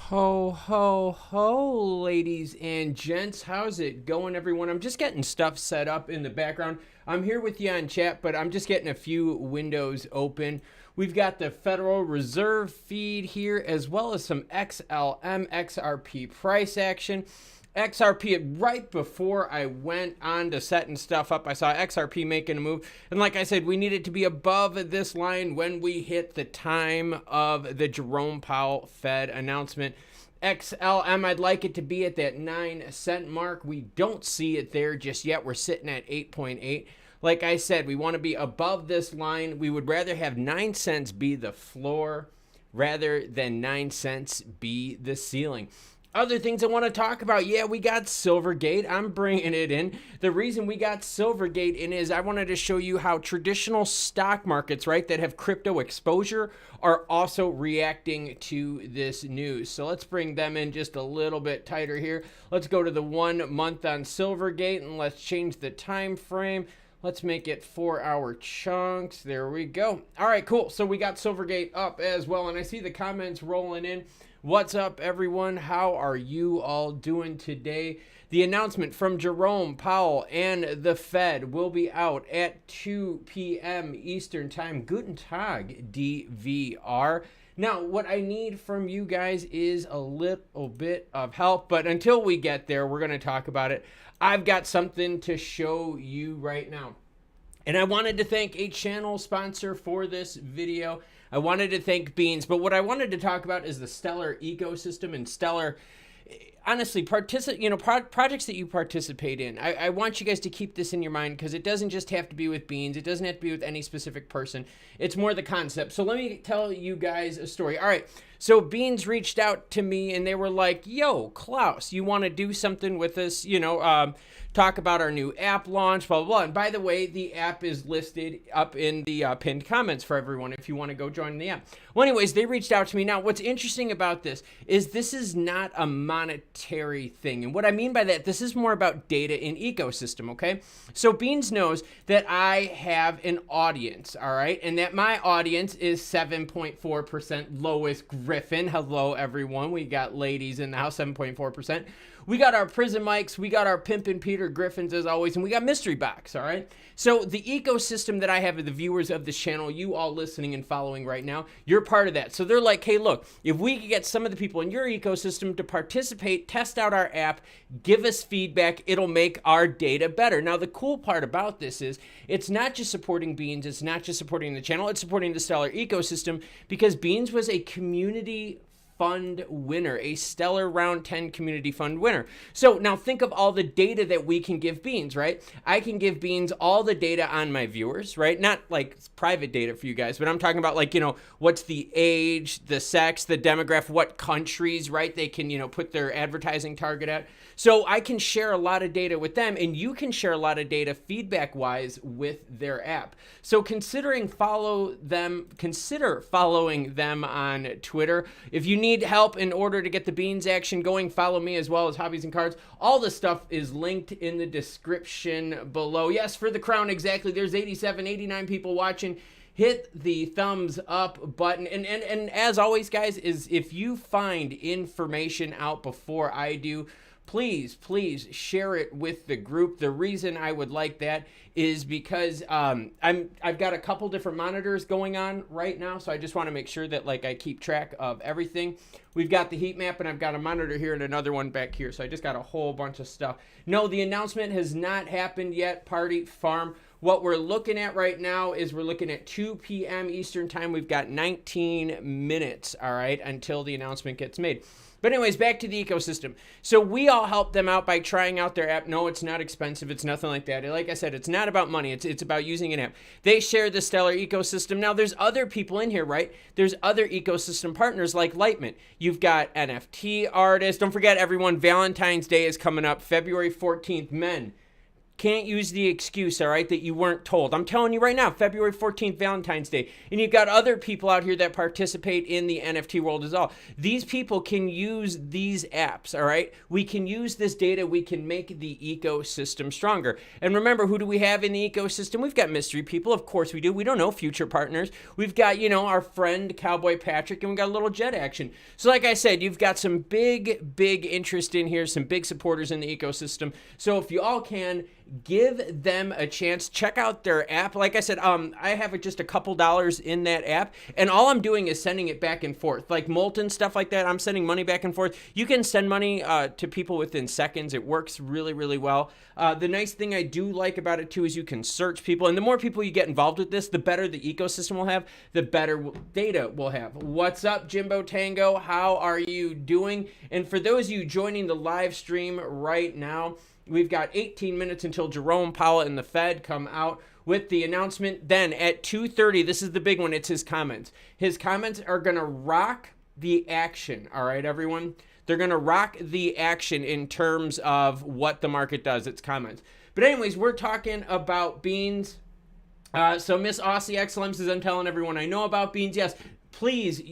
Ho, ho, ho, ladies and gents. How's it going, everyone? I'm just getting stuff set up in the background. I'm here with you on chat, but I'm just getting a few windows open. We've got the Federal Reserve feed here, as well as some XLM, XRP price action. XRP, right before I went on to setting stuff up, I saw XRP making a move. And like I said, we needed to be above this line when we hit the time of the Jerome Powell Fed announcement. XLM, I'd like it to be at that 9-cent mark. We don't see it there just yet. We're sitting at 8.8. Like I said, we want to be above this line. We would rather have 9 cents be the floor rather than 9 cents be the ceiling. Other things I want to talk about. Yeah, we got Silvergate. I'm bringing it in. The reason we got Silvergate in is I wanted to show you how traditional stock markets, right, that have crypto exposure are also reacting to this news. So let's bring them in just a little bit tighter here. Let's go to the 1 month on Silvergate and let's change the time frame. Let's make it 4-hour chunks. There we go. All right, cool. So we got Silvergate up as well. And I see the comments rolling in. What's up, everyone? How are you all doing today? The announcement from Jerome Powell and the Fed will be out at 2 p.m. Eastern Time. Guten Tag, DVR. Now, what I need from you guys is a little bit of help, but until we get there, we're going to talk about it. I've got something to show you right now. And I wanted to thank a channel sponsor for this video. I wanted to thank Beans, but what I wanted to talk about is the Stellar ecosystem and Stellar. Honestly, projects that you participate in. I want you guys to keep this in your mind because it doesn't just have to be with Beans. It doesn't have to be with any specific person. It's more the concept. So let me tell you guys a story. All right. So Beans reached out to me and they were like, yo, Klaus, you want to do something with us? Talk about our new app launch, blah, blah, blah. And by the way, the app is listed up in the pinned comments for everyone if you want to go join the app. Well, anyways, they reached out to me. Now, what's interesting about this is not a monetary thing. And what I mean by that, this is more about data in ecosystem, okay? So Beans knows that I have an audience, all right? And that my audience is 7.4% Lois Griffin. Hello, everyone. We got ladies in the house, 7.4%. We got our prison mics, we got our Pimpin' Peter Griffins as always, and we got Mystery Box, all right? So the ecosystem that I have of the viewers of this channel, you all listening and following right now, you're part of that. So they're like, hey, look, if we could get some of the people in your ecosystem to participate, test out our app, give us feedback, it'll make our data better. Now, the cool part about this is it's not just supporting Beans, it's not just supporting the channel, it's supporting the Stellar ecosystem because Beans was a community fund winner, a Stellar Round 10 community fund winner. So now think of all the data that we can give Beans, right? I can give Beans all the data on my viewers, right? Not like private data for you guys, but I'm talking about like, what's the age, the sex, the demographic, what countries, right? They can, put their advertising target at. So I can share a lot of data with them and you can share a lot of data feedback-wise with their app. So consider following them on Twitter. If you need help in order to get the Beans action going, follow me as well as Hobbies and Cards. All the stuff is linked in the description below. Yes, for the crown, exactly. There's 87, 89 people watching. Hit the thumbs up button. And as always, guys, is if you find information out before I do, please share it with the group. The reason I would like that is because I've got a couple different monitors going on right now, so I just want to make sure that I keep track of everything. We've got the heat map, and I've got a monitor here and another one back here, so I just got a whole bunch of stuff. No, the announcement has not happened yet, Party Farm. What we're looking at right now is we're looking at 2 p.m. Eastern Time. We've got 19 minutes, all right, until the announcement gets made. But anyways, back to the ecosystem. So we all help them out by trying out their app. No, it's not expensive. It's nothing like that. Like I said, it's not about money. It's about using an app. They share the Stellar ecosystem. Now, there's other people in here, right? There's other ecosystem partners like Lightman. You've got NFT artists. Don't forget, everyone, Valentine's Day is coming up February 14th. Men, can't use the excuse, all right, that you weren't told. I'm telling you right now, February 14th, Valentine's Day, and you've got other people out here that participate in the NFT world as well. These people can use these apps, all right? We can use this data. We can make the ecosystem stronger. And remember, who do we have in the ecosystem? We've got mystery people. Of course we do. We don't know future partners. We've got, our friend Cowboy Patrick, and we got a little jet action. So like I said, you've got some big interest in here, some big supporters in the ecosystem. So if you all can, give them a chance. Check out their app. Like I said, I have just a couple dollars in that app, and all I'm doing is sending it back and forth. Like Molten, stuff like that, I'm sending money back and forth. You can send money to people within seconds. It works really well. The nice thing I do like about it too is you can search people, and the more people you get involved with this, the better the ecosystem will have, the better data we'll have. What's up, Jimbo Tango? How are you doing? And for those of you joining the live stream right now, we've got 18 minutes until Jerome Powell and the Fed come out with the announcement. Then at 2:30, this is the big one, it's his comments. His comments are going to rock the action, all right, everyone? They're going to rock the action in terms of what the market does, its comments. But anyways, we're talking about beans. So Miss Aussie XLM says, I'm telling everyone I know about beans. Yes, please.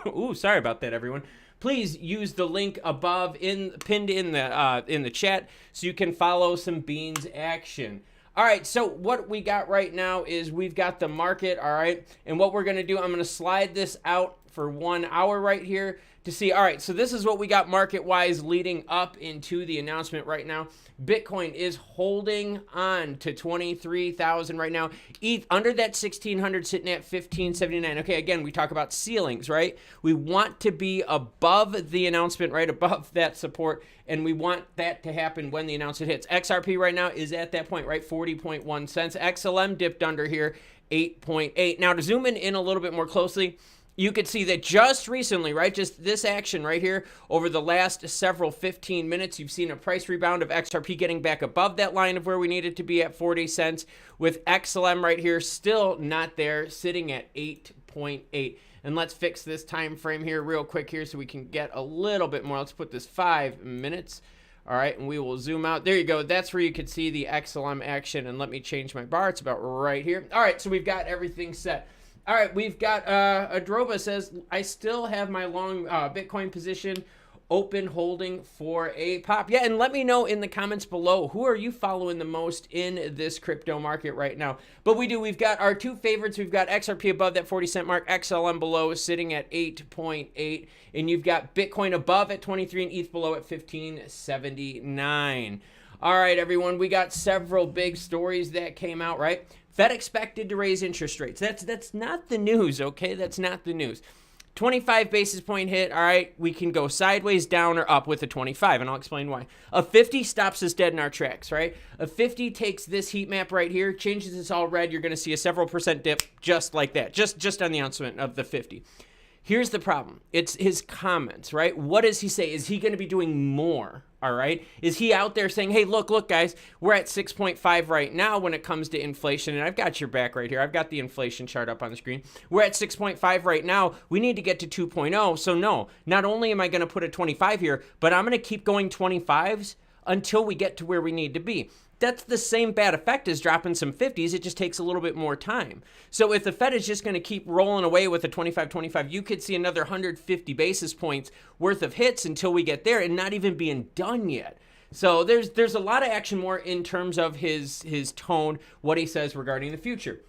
Ooh, sorry about that, everyone. Please use the link above pinned in the chat so you can follow some beans action. All right, so what we got right now is we've got the market, all right? And what we're going to do, I'm going to slide this out for 1 hour right here to see. All right, so this is what we got market-wise leading up into the announcement right now. Bitcoin is holding on to 23,000 right now. ETH under that 1,600, sitting at 1,579. Okay, again, we talk about ceilings, right? We want to be above the announcement, right? Above that support, and we want that to happen when the announcement hits. XRP right now is at that point, right? 40.1 cents. XLM dipped under here, 8.8. Now, to zoom in a little bit more closely, you could see that just recently, right, just this action right here, over the last several 15 minutes, you've seen a price rebound of XRP getting back above that line of where we needed to be at 40 cents, with XLM right here still not there, sitting at 8.8. And let's fix this time frame here real quick here so we can get a little bit more. Let's put this 5 minutes. All right, and we will zoom out. There you go. That's where you could see the XLM action. And let me change my bar. It's about right here. All right, so we've got everything set. All right, we've got Adroba says, I still have my long Bitcoin position open, holding for a pop. Yeah, and let me know in the comments below, who are you following the most in this crypto market right now? But we've got our two favorites. We've got XRP above that 40 cent mark, XLM below, sitting at 8.8. And you've got Bitcoin above at 23 and ETH below at 1579. All right, everyone, we got several big stories that came out, right? Fed expected to raise interest rates. That's not the news, okay? That's not the news. 25 basis point hit, all right? We can go sideways, down, or up with a 25, and I'll explain why. A 50 stops us dead in our tracks, right? A 50 takes this heat map right here, changes this all red. You're going to see a several percent dip just like that, just on the announcement of the 50. Here's the problem. It's his comments, right? What does he say? Is he going to be doing more? All right. Is he out there saying, hey, look, guys, we're at 6.5 right now when it comes to inflation. And I've got your back right here. I've got the inflation chart up on the screen. We're at 6.5 right now. We need to get to 2.0. So no, not only am I going to put a 25 here, but I'm going to keep going 25s until we get to where we need to be. That's the same bad effect as dropping some 50s. It just takes a little bit more time. So if the Fed is just going to keep rolling away with a 25, you could see another 150 basis points worth of hits until we get there, and not even being done yet. So there's a lot of action more in terms of his tone, what he says regarding the future.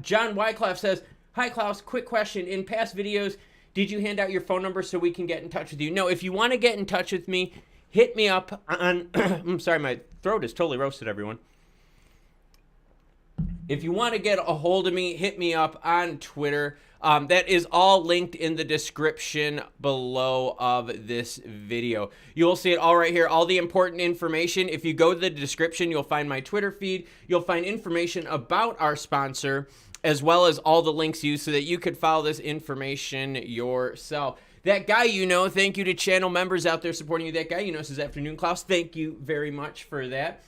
John Wycliffe says, hi, Klaus, quick question. In past videos, did you hand out your phone number so we can get in touch with you? No, if you want to get in touch with me, hit me up on, I'm sorry, my throat is totally roasted, everyone. If you want to get a hold of me, hit me up on Twitter. That is all linked in the description below of this video. You'll see it all right here, all the important information. If you go to the description, you'll find my Twitter feed. You'll find information about our sponsor, as well as all the links used so that you could follow this information yourself. That guy you know, thank you to channel members out there supporting you. That guy you know says, afternoon, Klaus. Thank you very much for that.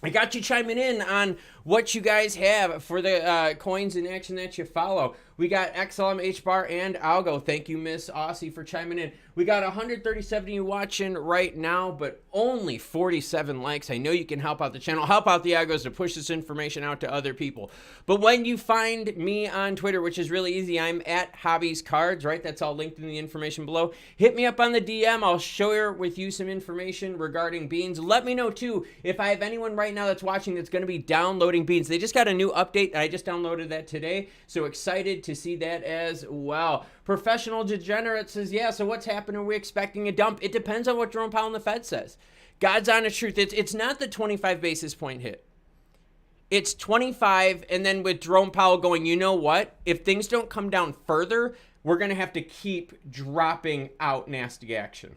I got you chiming in on what you guys have for the coins in action that you follow. We got XLM, HBAR, and Algo. Thank you, Miss Aussie, for chiming in. We got 137 of you watching right now, but only 47 likes. I know you can help out the channel, help out the algos to push this information out to other people. But when you find me on Twitter, which is really easy, I'm at Hobbies Cards, right? That's all linked in the information below. Hit me up on the DM. I'll share with you some information regarding beans. Let me know, too, if I have anyone right now that's watching that's going to be downloading beans. They just got a new update. I just downloaded that today, so excited to see that as well. Professional Degenerate says, yeah, so what's happening? Are we expecting a dump? It depends on what Jerome Powell and the Fed says. God's honest truth, it's not the 25 basis point hit. It's 25, and then with Jerome Powell going, you know what? If things don't come down further, we're going to have to keep dropping out nasty action.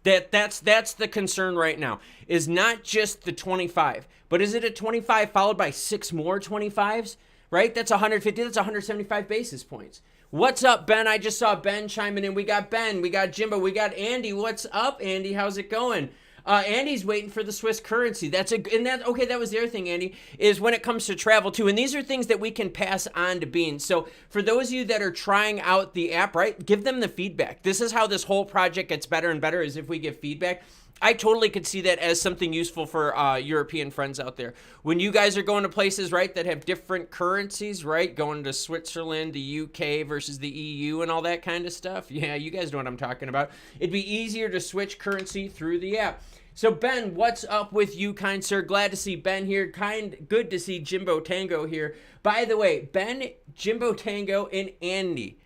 That's the concern right now, is not just the 25, but is it a 25 followed by 6 more 25s, right? That's 150, that's 175 basis points. What's up, Ben? I just saw Ben chiming in. We got Ben, we got Jimbo, we got Andy. What's up, Andy? How's it going? Andy's waiting for the Swiss currency. Okay, that was the other thing, Andy, is when it comes to travel too. And these are things that we can pass on to Beans. So for those of you that are trying out the app, right, give them the feedback. This is how this whole project gets better and better, is if we give feedback. I totally could see that as something useful for European friends out there. When you guys are going to places, right, that have different currencies, right, going to Switzerland, the UK versus the EU and all that kind of stuff. Yeah, you guys know what I'm talking about. It'd be easier to switch currency through the app. So, Ben, what's up with you, kind sir? Glad to see Ben here. Good to see Jimbo Tango here. By the way, Ben, Jimbo Tango, and Andy,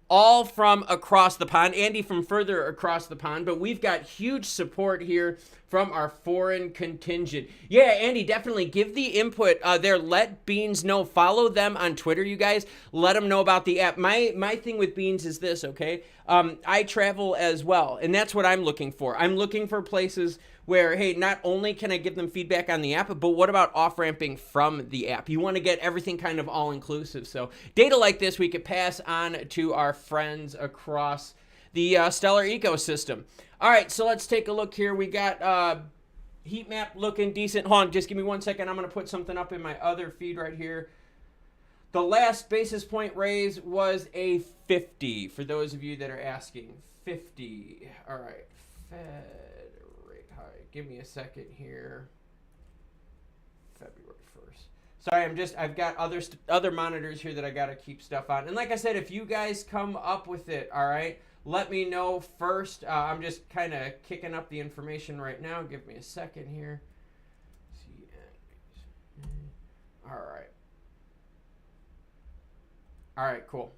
all from across the pond. Andy from further across the pond, but we've got huge support here from our foreign contingent. Yeah, Andy, definitely give the input there. Let Beans know. Follow them on Twitter, you guys. Let them know about the app. My thing with Beans is this, okay? I travel as well, and that's what I'm looking for. I'm looking for places where, hey, not only can I give them feedback on the app, but what about off-ramping from the app? You want to get everything kind of all-inclusive. So data like this we could pass on to our friends across the Stellar ecosystem. All right, so let's take a look here. We got heat map looking decent. Hold on, just give me 1 second. I'm going to put something up in my other feed right here. The last basis point raise was a 50, for those of you that are asking. 50. All right, Fed. Give me a second here. February 1st. Sorry, I've got other monitors here that I got to keep stuff on. And like I said, if you guys come up with it, all right, let me know first. I'm just kind of kicking up the information right now. Give me a second here. All right. All right, cool.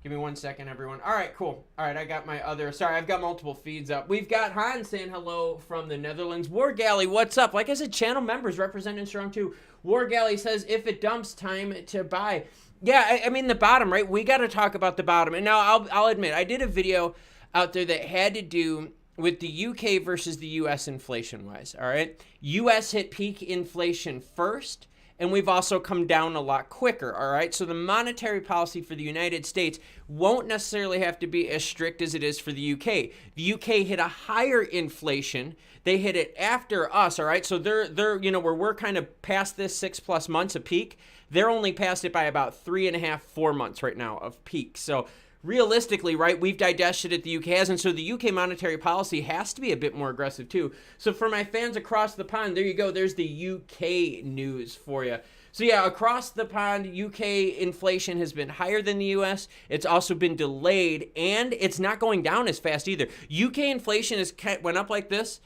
Give me 1 second, everyone. All right, cool. All right, I got my other... Sorry, I've got multiple feeds up. We've got Han saying hello from the Netherlands. War Galley, what's up? Like I said, channel members representing strong too. War Galley says, if it dumps, time to buy. Yeah, I mean, the bottom, right? We got to talk about the bottom. And now I'll admit, I did a video out there that had to do with the UK versus the US inflation-wise, all right? US hit peak inflation first, and we've also come down a lot quicker, all right? So the monetary policy for the United States won't necessarily have to be as strict as it is for the UK. The UK hit a higher inflation. They hit it after us, all right? So they're you know, where we're kind of past this 6+ months of peak, they're only past it by about 3.5, 4 months right now of peak. So realistically, right, we've digested it, the UK hasn't, so the UK monetary policy has to be a bit more aggressive too. So for my fans across the pond, there you go, there's the UK news for you. So yeah, across the pond, UK inflation has been higher than the US. It's also been delayed, and it's not going down as fast either. UK inflation went up like this,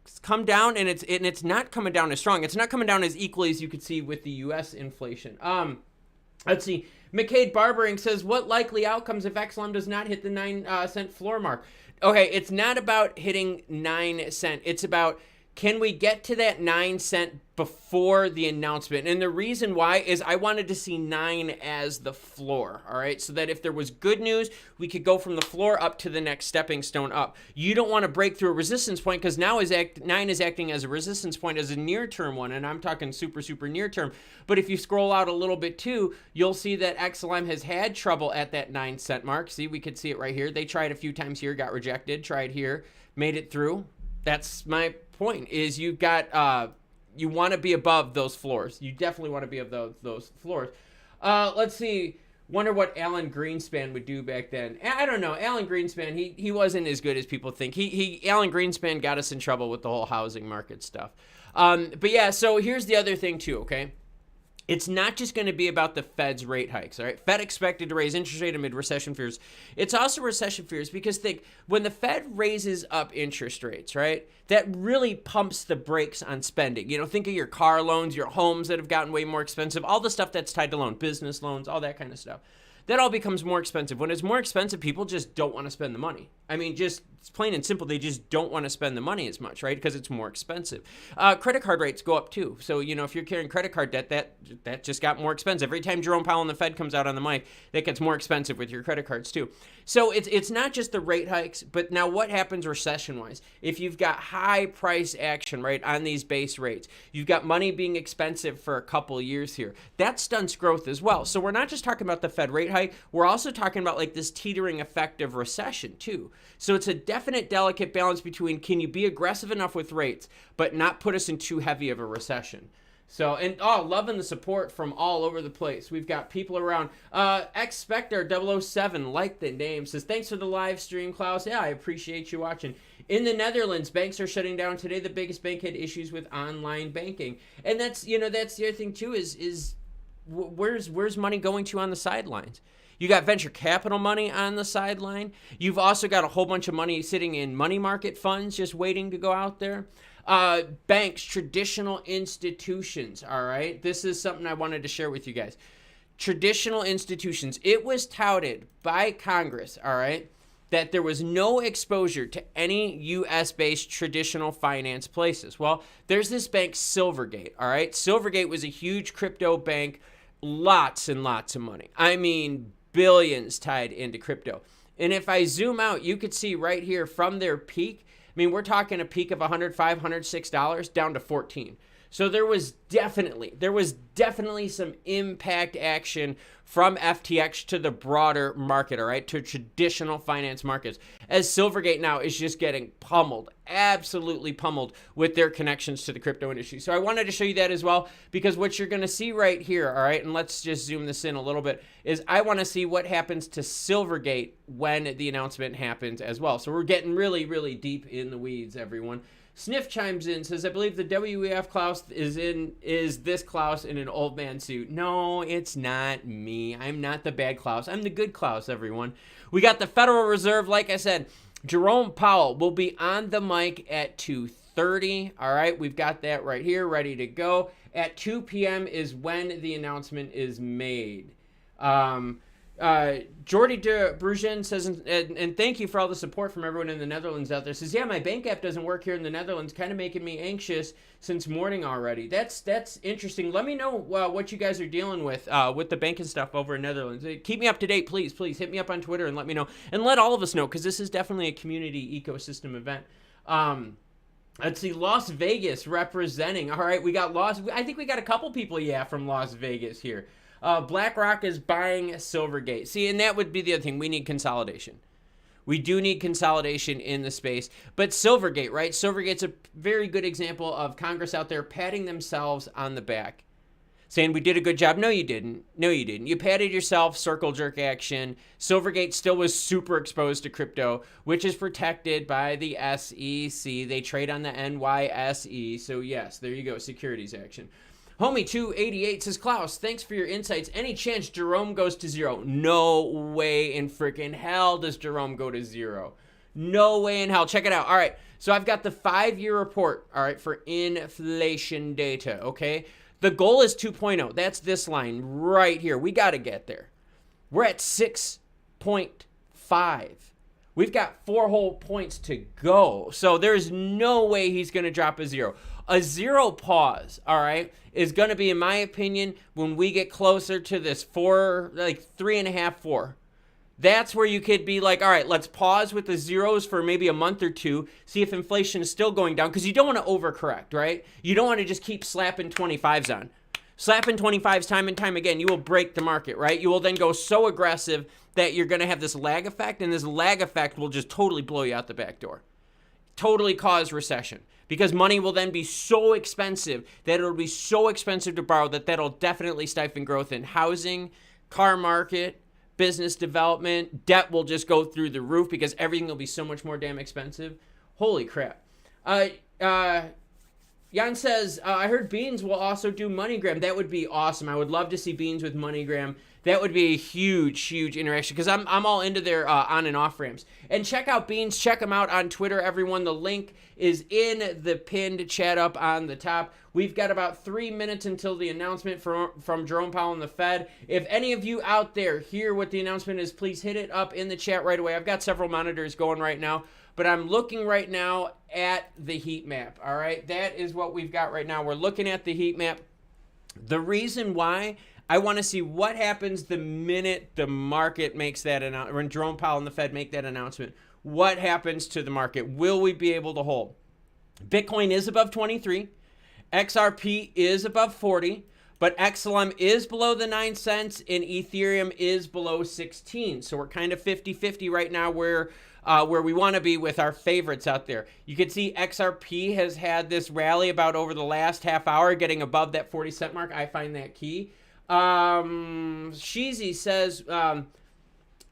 it's come down, and it's not coming down as strong. It's not coming down as equally as you could see with the US inflation. Let's see. McCade Barbering says, what likely outcomes if XLM does not hit the 9 cent floor mark? Okay, it's not about hitting 9 cent. It's about, can we get to that 9 cent before the announcement? And the reason why is I wanted to see 9 as the floor, all right? So that if there was good news, we could go from the floor up to the next stepping stone up. You don't want to break through a resistance point, because now 9 is acting as a resistance point, as a near-term one, and I'm talking super, super near-term. But if you scroll out a little bit too, you'll see that XLM has had trouble at that 9 cent mark. See, we could see it right here. They tried a few times here, got rejected, tried here, made it through. That's my point, is you've got you want to be above those floors. You definitely want to be above those floors. Let's see. Wonder what Alan Greenspan would do back then. I don't know. Alan Greenspan, he wasn't as good as people think. Alan Greenspan got us in trouble with the whole housing market stuff. But yeah, so here's the other thing too, okay? It's not just going to be about the Fed's rate hikes, all right? Fed expected to raise interest rate amid recession fears. It's also recession fears because think, when the Fed raises up interest rates, right, that really pumps the brakes on spending. You know, think of your car loans, your homes that have gotten way more expensive, all the stuff that's tied to loan, business loans, all that kind of stuff. That all becomes more expensive. When it's more expensive, people just don't want to spend the money. I mean, just it's plain and simple. They just don't want to spend the money as much, right? Because it's more expensive. Credit card rates go up too. So, you know, if you're carrying credit card debt, that just got more expensive. Every time Jerome Powell and the Fed comes out on the mic, that gets more expensive with your credit cards too. So it's not just the rate hikes, but now what happens recession-wise? If you've got high price action, right, on these base rates, you've got money being expensive for a couple of years here, that stunts growth as well. So we're not just talking about the Fed rate hike, we're also talking about like this teetering effect of recession too. So it's a definite delicate balance between can you be aggressive enough with rates, but not put us in too heavy of a recession. So, and loving the support from all over the place. We've got people around. Xspector007, like the name, says, thanks for the live stream, Klaus. Yeah, I appreciate you watching. In the Netherlands, banks are shutting down today. The biggest bank had issues with online banking. And that's, you know, that's the other thing too is where's money going to on the sidelines? You got venture capital money on the sideline. You've also got a whole bunch of money sitting in money market funds just waiting to go out there. Banks, traditional institutions, all right? This is something I wanted to share with you guys. Traditional institutions. It was touted by Congress, all right, that there was no exposure to any U.S.-based traditional finance places. Well, there's this bank, Silvergate, all right? Silvergate was a huge crypto bank, lots and lots of money. I mean, billions tied into crypto. And if I zoom out, you could see right here from their peak, I mean, we're talking a peak of $105, $106 down to 14. So there was definitely some impact action from FTX to the broader market, all right, to traditional finance markets, as Silvergate now is just getting pummeled, absolutely pummeled with their connections to the crypto industry. So I wanted to show you that as well, because what you're going to see right here, all right, and let's just zoom this in a little bit, is I want to see what happens to Silvergate when the announcement happens as well. So we're getting really, really deep in the weeds, everyone. Sniff chimes in, says, I believe the WEF Klaus is this Klaus in an old man suit. No, it's not me. I'm not the bad Klaus. I'm the good Klaus, everyone. We got the Federal Reserve, like I said. Jerome Powell will be on the mic at 2:30. All right, we've got that right here, ready to go. At 2 p.m. is when the announcement is made. Jordi de Brugen says, and thank you for all the support from everyone in the Netherlands out there, says, yeah, my bank app doesn't work here in the Netherlands, kind of making me anxious since morning already. That's interesting. Let me know what you guys are dealing with the banking stuff over in Netherlands. Keep me up to date, please. Hit me up on Twitter and let me know. And let all of us know, because this is definitely a community ecosystem event. Let's see, Las Vegas representing. All right, I think we got a couple people, from Las Vegas here. BlackRock is buying Silvergate. See, and that would be the other thing. We need consolidation. We do need consolidation in the space. But Silvergate, right? Silvergate's a very good example of Congress out there patting themselves on the back, saying we did a good job. No, you didn't. You patted yourself, circle jerk action. Silvergate still was super exposed to crypto, which is protected by the SEC. They trade on the NYSE. So yes, there you go, securities action. Homie288 says, Klaus, thanks for your insights. Any chance Jerome goes to zero? No way in freaking hell does Jerome go to zero. No way in hell. Check it out. All right, so I've got the 5-year report, all right, for inflation data, okay? The goal is 2.0. That's this line right here. We got to get there. We're at 6.5. We've got 4 whole points to go. So there's no way he's going to drop a zero. A zero pause, all right, is going to be, in my opinion, when we get closer to this 4, like 3.5, 4. That's where you could be like, all right, let's pause with the zeros for maybe a month or two, see if inflation is still going down, because you don't want to overcorrect, right? You don't want to just keep slapping 25s on. Slapping 25s time and time again, you will break the market, right? You will then go so aggressive that you're going to have this lag effect, and this lag effect will just totally blow you out the back door. totally cause recession, because money will then be so expensive that it'll be so expensive to borrow that that'll definitely stifle growth in housing, car market, business development. Debt will just go through the roof because everything will be so much more damn expensive. Holy crap. Jan says, I heard Beans will also do MoneyGram. That would be awesome. I would love to see Beans with MoneyGram. That would be a huge, huge interaction, because I'm all into their on and off ramps. And check out Beans. Check them out on Twitter, everyone. The link is in the pinned chat up on the top. We've got about 3 minutes until the announcement from Jerome Powell and the Fed. If any of you out there hear what the announcement is, please hit it up in the chat right away. I've got several monitors going right now, but I'm looking right now at the heat map, all right? That is what we've got right now. We're looking at the heat map. The reason why I want to see what happens the minute the market makes that announcement, when Jerome Powell and the Fed make that announcement. What happens to the market? Will we be able to hold? Bitcoin is above 23. XRP is above 40. But XLM is below the 9 cents and Ethereum is below 16. So we're kind of 50-50 right now where we want to be with our favorites out there. You can see XRP has had this rally about over the last half hour, getting above that 40-cent mark. I find that key. Sheezy says,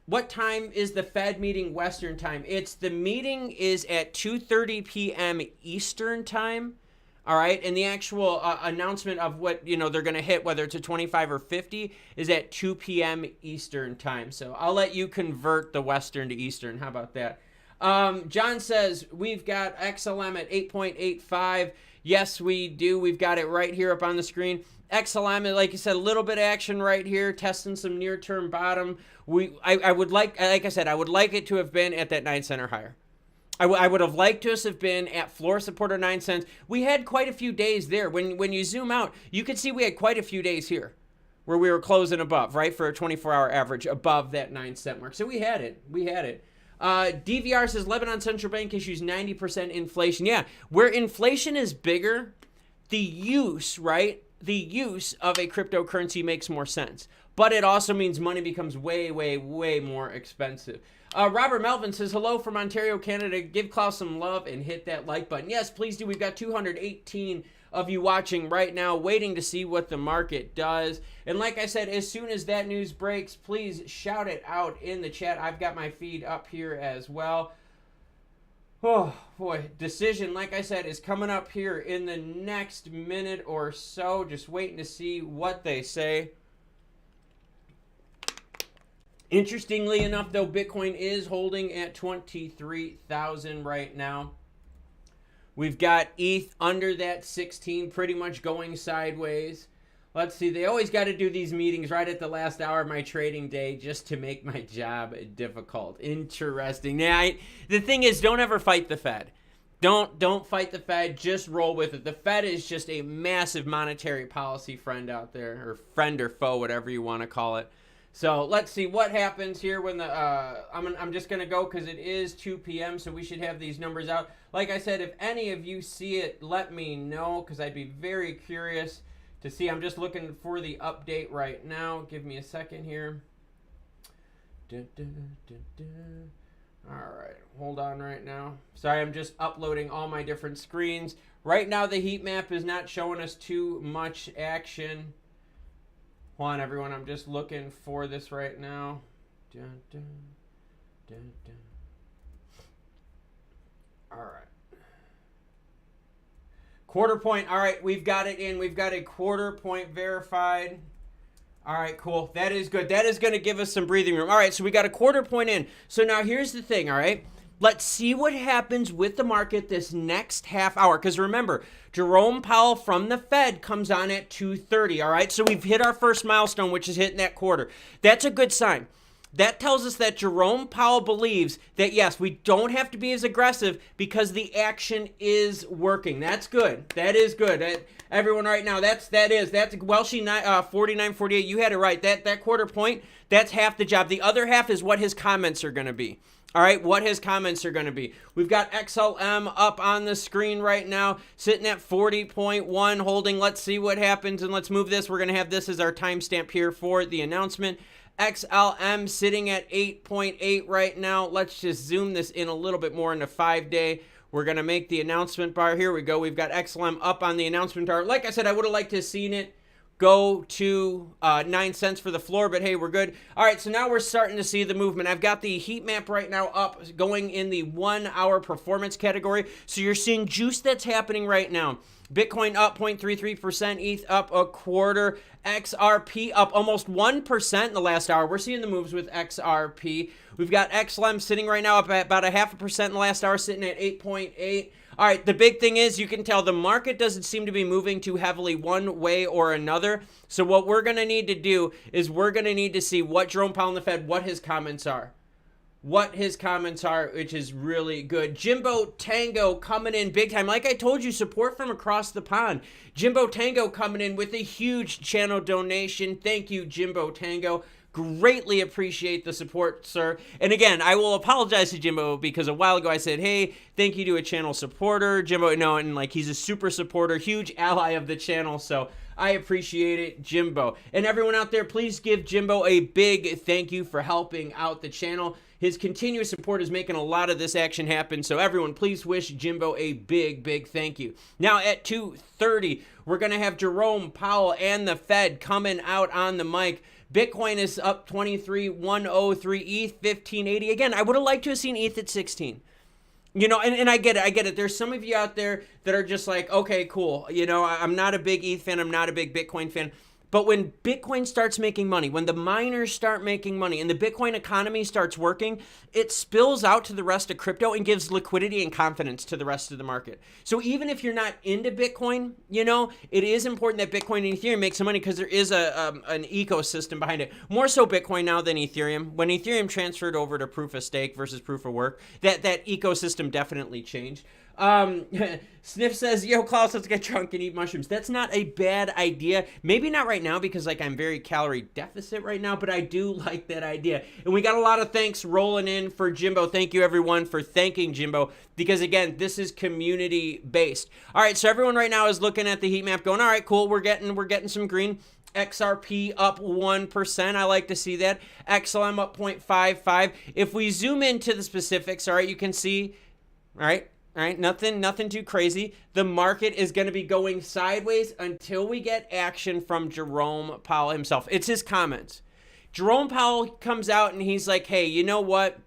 what time is the Fed meeting Western time? The meeting is at 2:30 p.m. Eastern time. All right. And the actual announcement of what, they're going to hit, whether it's a 25 or 50, is at 2 p.m. Eastern time. So I'll let you convert the Western to Eastern. How about that? John says, we've got XLM at 8.85. Yes, we do. We've got it right here up on the screen. XLM, like you said, a little bit of action right here, testing some near-term bottom. I would like I said, I would like it to have been at that 9 cent or higher. I would have liked us to have been at floor support of 9 cents. We had quite a few days there. When you zoom out, you can see we had quite a few days here where we were closing above, right, for a 24-hour average above that 9 cent mark. So we had it. DVR says Lebanon Central Bank issues 90% inflation. Yeah, where inflation is bigger, the use of a cryptocurrency makes more sense. But it also means money becomes way, way, way more expensive. Robert Melvin says, hello from Ontario, Canada. Give Klaus some love and hit that like button. Yes, please do. We've got 218 of you watching right now, waiting to see what the market does. And like I said, as soon as that news breaks, please shout it out in the chat. I've got my feed up here as well. Oh, boy. Decision, like I said, is coming up here in the next minute or so. Just waiting to see what they say. Interestingly enough, though, Bitcoin is holding at 23,000 right now. We've got ETH under that 16, pretty much going sideways. Let's see. They always got to do these meetings right at the last hour of my trading day just to make my job difficult. Interesting. Now, the thing is, don't ever fight the Fed. Don't fight the Fed. Just roll with it. The Fed is just a massive monetary policy friend out there, or friend or foe, whatever you want to call it. So let's see what happens here when the I'm just going to go because it is 2 p.m. So we should have these numbers out. Like I said, if any of you see it, let me know because I'd be very curious to see. I'm just looking for the update right now. Give me a second here. All right, hold on right now. Sorry, I'm just uploading all my different screens. Right now, the heat map is not showing us too much action. Hold on, everyone. I'm just looking for this right now. All right. Quarter point. All right, we've got it in. We've got a quarter point verified. All right, cool. That is good. That is going to give us some breathing room. All right, so we got a quarter point in. So now here's the thing, all right? Let's see what happens with the market this next half hour. Because remember, Jerome Powell from the Fed comes on at 2:30, all right? So we've hit our first milestone, which is hitting that quarter. That's a good sign. That tells us that Jerome Powell believes that, yes, we don't have to be as aggressive because the action is working. That's good. That is good. Everyone right now, that's Welshie 4948. You had it right. That quarter point, that's half the job. The other half is what his comments are going to be. All right, what his comments are going to be. We've got XLM up on the screen right now, sitting at 40.1, holding. Let's see what happens, and let's move this. We're going to have this as our timestamp here for the announcement. XLM sitting at 8.8 right now. Let's just zoom this in a little bit more into 5-day. We're going to make the announcement bar. Here we go. We've got XLM up on the announcement bar. Like I said, I would have liked to have seen it go to 9 cents for the floor, but hey, we're good. All right, so now we're starting to see the movement. I've got the heat map right now up, going in the 1 hour performance category. So you're seeing juice that's happening right now. Bitcoin up 0.33%, ETH up a quarter, XRP up almost 1% in the last hour. We're seeing the moves with XRP. We've got XLM sitting right now up at about 0.5% in the last hour, sitting at 8.8. All right, the big thing is you can tell the market doesn't seem to be moving too heavily one way or another. So what we're going to need to do is we're going to need to see what Jerome Powell and the Fed, what his comments are. Which is really good. Jimbo Tango coming in big time. Like I told you, support from across the pond. Jimbo Tango coming in with a huge channel donation. Thank you, Jimbo Tango. Greatly appreciate the support, sir. And again, I will apologize to Jimbo because a while ago I said, hey, thank you to a channel supporter. Jimbo, no, and like he's a super supporter, huge ally of the channel. So I appreciate it, Jimbo. And everyone out there, please give Jimbo a big thank you for helping out the channel. His continuous support is making a lot of this action happen. So everyone, please wish Jimbo a big, big thank you. Now at 2:30, we're going to have Jerome Powell and the Fed coming out on the mic. Bitcoin is up 23,103, ETH 1580. Again, I would have liked to have seen ETH at 16. You know, and I get it. There's some of you out there that are just like, okay, cool. You know, I'm not a big ETH fan. I'm not a big Bitcoin fan. But when Bitcoin starts making money, when the miners start making money and the Bitcoin economy starts working, it spills out to the rest of crypto and gives liquidity and confidence to the rest of the market. So even if you're not into Bitcoin, you know, it is important that Bitcoin and Ethereum make some money because there is an ecosystem behind it. More so Bitcoin now than Ethereum. When Ethereum transferred over to proof of stake versus proof of work, that ecosystem definitely changed. Sniff says, yo, Klaus, let's get drunk and eat mushrooms. That's not a bad idea. Maybe not right now because like I'm very calorie deficit right now, but I do like that idea. And we got a lot of thanks rolling in for Jimbo. Thank you everyone for thanking Jimbo because again, this is community based. All right, so everyone right now is looking at the heat map going, all right, cool. We're getting some green. XRP up 1%. I like to see that. XLM up 0.55. If we zoom into the specifics, all right, you can see, all right, nothing too crazy. The market is going to be going sideways until we get action from Jerome Powell himself. It's his comments. Jerome Powell comes out and he's like, hey, you know what?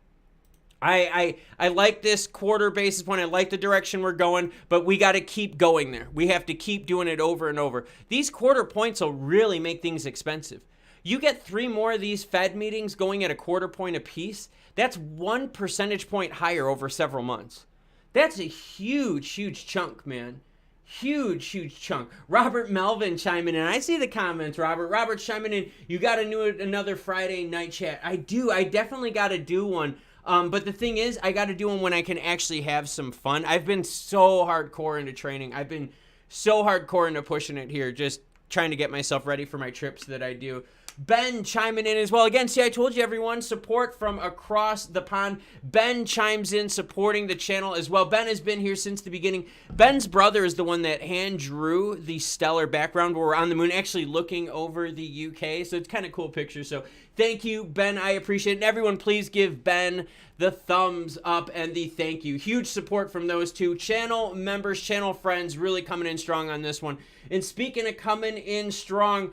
I like this quarter basis point. I like the direction we're going, but we got to keep going there. We have to keep doing it over and over. These quarter points will really make things expensive. You get 3 more of these Fed meetings going at a quarter point apiece. That's 1 percentage point higher over several months. That's a huge chunk, man. Huge chunk. Robert Melvin chiming in. I see the comments, Robert. Robert's chiming in. You got to do another Friday night chat. I do. I definitely got to do one. But the thing is, I got to do one when I can actually have some fun. I've been so hardcore into training. I've been so hardcore into pushing it here, just trying to get myself ready for my trips that I do. Ben chiming in as well. Again, see, I told you everyone, support from across the pond. Ben chimes in supporting the channel as well. Ben has been here since the beginning. Ben's brother is the one that hand drew the stellar background where we're on the moon, actually looking over the UK. So it's kind of cool picture. So thank you, Ben. I appreciate it. And everyone, please give Ben the thumbs up and the thank you. Huge support from those two channel members, channel friends, really coming in strong on this one. And speaking of coming in strong,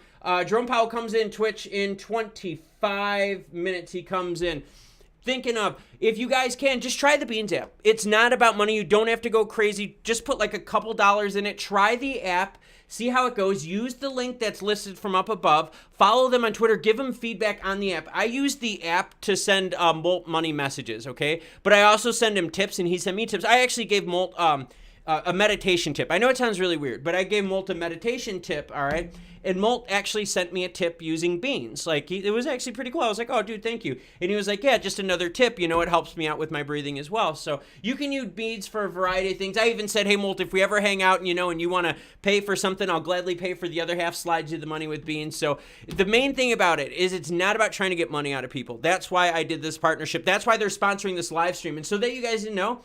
Jerome Powell comes in Twitch in 25 minutes. He comes in. Thinking of, if you guys can, just try the Beans app. It's not about money. You don't have to go crazy. Just put like a couple dollars in it. Try the app. See how it goes. Use the link that's listed from up above. Follow them on Twitter. Give them feedback on the app. I use the app to send Molt money messages, okay? But I also send him tips, and he sent me tips. I actually gave Molt a meditation tip. I know it sounds really weird, but I gave Molt a meditation tip, all right? And Molt actually sent me a tip using beans. Like, it was actually pretty cool. I was like, oh, dude, thank you. And he was like, yeah, just another tip. You know, it helps me out with my breathing as well. So you can use beans for a variety of things. I even said, hey, Molt, if we ever hang out, and you want to pay for something, I'll gladly pay for the other half, slide you the money with beans. So the main thing about it is it's not about trying to get money out of people. That's why I did this partnership. That's why they're sponsoring this live stream. And so that you guys know,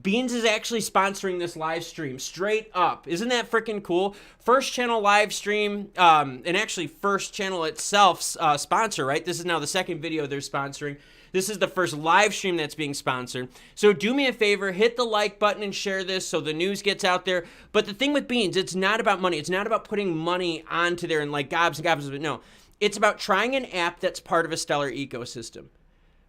Beans is actually sponsoring this live stream straight up. Isn't that freaking cool? First channel live stream, and actually first channel itself sponsor, right? This is now the second video they're sponsoring. This is the first live stream that's being sponsored. So do me a favor, hit the like button and share this so the news gets out there. But the thing with Beans, it's not about money. It's not about putting money onto there and like gobs and gobs of it. No, it's about trying an app that's part of a stellar ecosystem.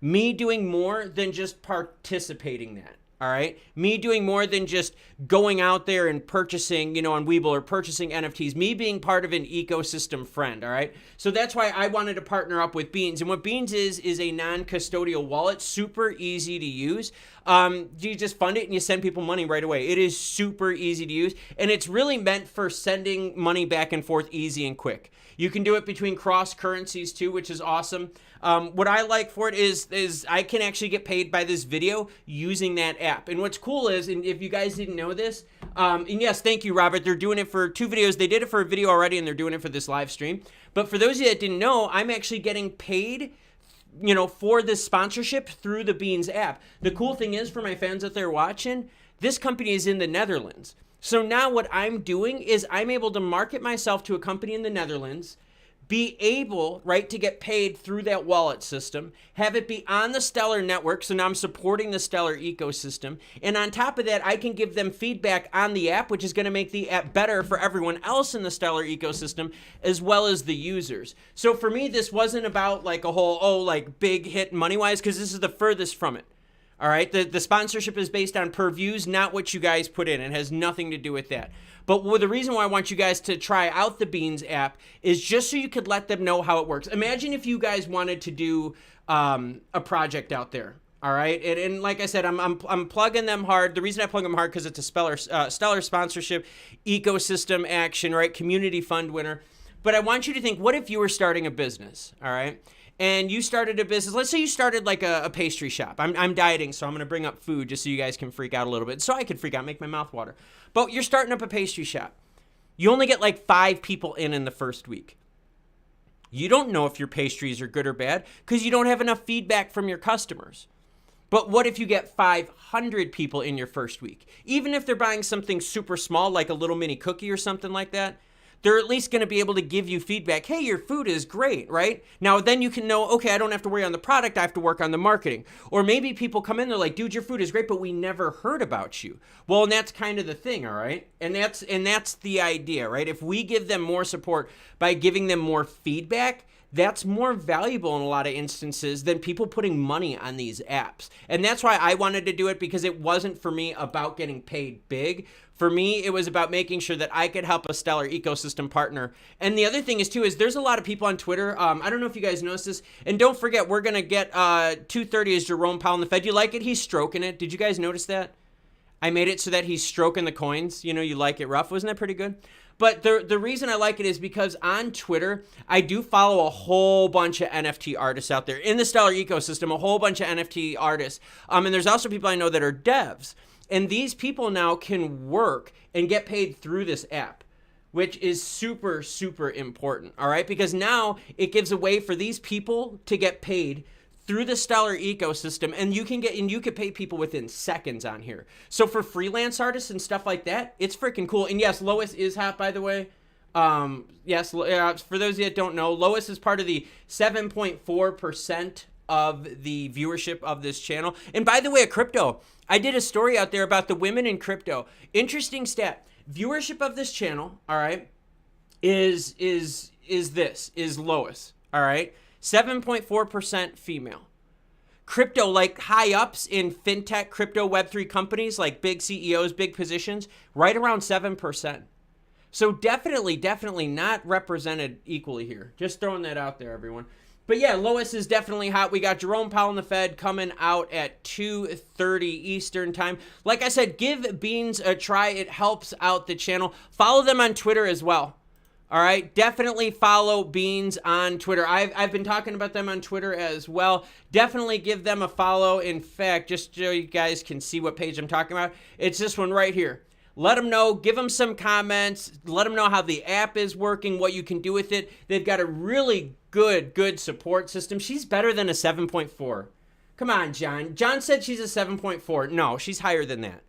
Me doing more than just participating in that. All right. Me doing more than just going out there and purchasing, you know, on Webull or purchasing NFTs, me being part of an ecosystem friend. All right. So that's why I wanted to partner up with Beans. And what Beans is a non-custodial wallet, super easy to use. You just fund it and you send people money right away. It is super easy to use. And it's really meant for sending money back and forth easy and quick. You can do it between cross currencies too, which is awesome. What I like for it is I can actually get paid by this video using that app. And what's cool is, and if you guys didn't know this, and yes, thank you, Robert. They're doing it for 2 videos. They did it for a video already, and they're doing it for this live stream. But for those of you that didn't know, I'm actually getting paid, you know, for this sponsorship through the Beans app. The cool thing is, for my fans out there watching, this company is in the Netherlands. So now what I'm doing is I'm able to market myself to a company in the Netherlands, be able, right, to get paid through that wallet system, have it be on the Stellar network, so now I'm supporting the Stellar ecosystem, and on top of that, I can give them feedback on the app, which is going to make the app better for everyone else in the Stellar ecosystem, as well as the users. So for me, this wasn't about like a whole, like big hit money-wise, because this is the furthest from it. All right, the sponsorship is based on per views, not what you guys put in. It has nothing to do with that. But the reason why I want you guys to try out the Beans app is just so you could let them know how it works. Imagine if you guys wanted to do a project out there. All right, and like I said, I'm plugging them hard. The reason I plug them hard because it's a stellar sponsorship, ecosystem action, right? Community fund winner. But I want you to think, what if you were starting a business? All right. And you started a business, let's say you started like a pastry shop. I'm dieting, so I'm gonna bring up food just so you guys can freak out a little bit. So I can freak out, make my mouth water. But you're starting up a pastry shop. You only get like 5 people in the first week. You don't know if your pastries are good or bad because you don't have enough feedback from your customers. But what if you get 500 people in your first week? Even if they're buying something super small, like a little mini cookie or something like that, they're at least going to be able to give you feedback. Hey, your food is great, right? Now, then you can know, okay, I don't have to worry on the product. I have to work on the marketing. Or maybe people come in, they're like, dude, your food is great, but we never heard about you. Well, and that's kind of the thing, all right? And that's the idea, right? If we give them more support by giving them more feedback, that's more valuable in a lot of instances than people putting money on these apps. And that's why I wanted to do it, because it wasn't for me about getting paid big. For me, it was about making sure that I could help a stellar ecosystem partner. And the other thing is too, is there's a lot of people on Twitter. I don't know if you guys noticed this. And don't forget, we're going to get 2:30 is Jerome Powell in the Fed. You like it? He's stroking it. Did you guys notice that? I made it so that he's stroking the coins. You know, you like it rough. Wasn't that pretty good? But the reason I like it is because on Twitter, I do follow a whole bunch of NFT artists out there. In the stellar ecosystem, a whole bunch of NFT artists. And there's also people I know that are devs. And these people now can work and get paid through this app, which is super, super important, all right? Because now it gives a way for these people to get paid through the stellar ecosystem, and you can pay people within seconds on here. So for freelance artists and stuff like that, it's freaking cool. And yes, Lois is hot, by the way. Yes, for those of you that don't know, Lois is part of the 7.4% of the viewership of this channel. And by the way, crypto, I did a story out there about the women in crypto. Interesting stat. Viewership of this channel, all right, is Lois, all right? 7.4% female. Crypto, like high ups in fintech, crypto, Web3 companies, like big CEOs, big positions, right around 7%. So definitely not represented equally here. Just throwing that out there, everyone. But yeah, Lois is definitely hot. We got Jerome Powell in the Fed coming out at 2:30 Eastern time. Like I said, give Beans a try. It helps out the channel. Follow them on Twitter as well. All right, definitely follow Beans on Twitter. I've been talking about them on Twitter as well. Definitely give them a follow. In fact, just so you guys can see what page I'm talking about, it's this one right here. Let them know, give them some comments, let them know how the app is working, what you can do with it. They've got a really good support system. She's better than a 7.4. Come on, John. John said she's a 7.4. No, she's higher than that.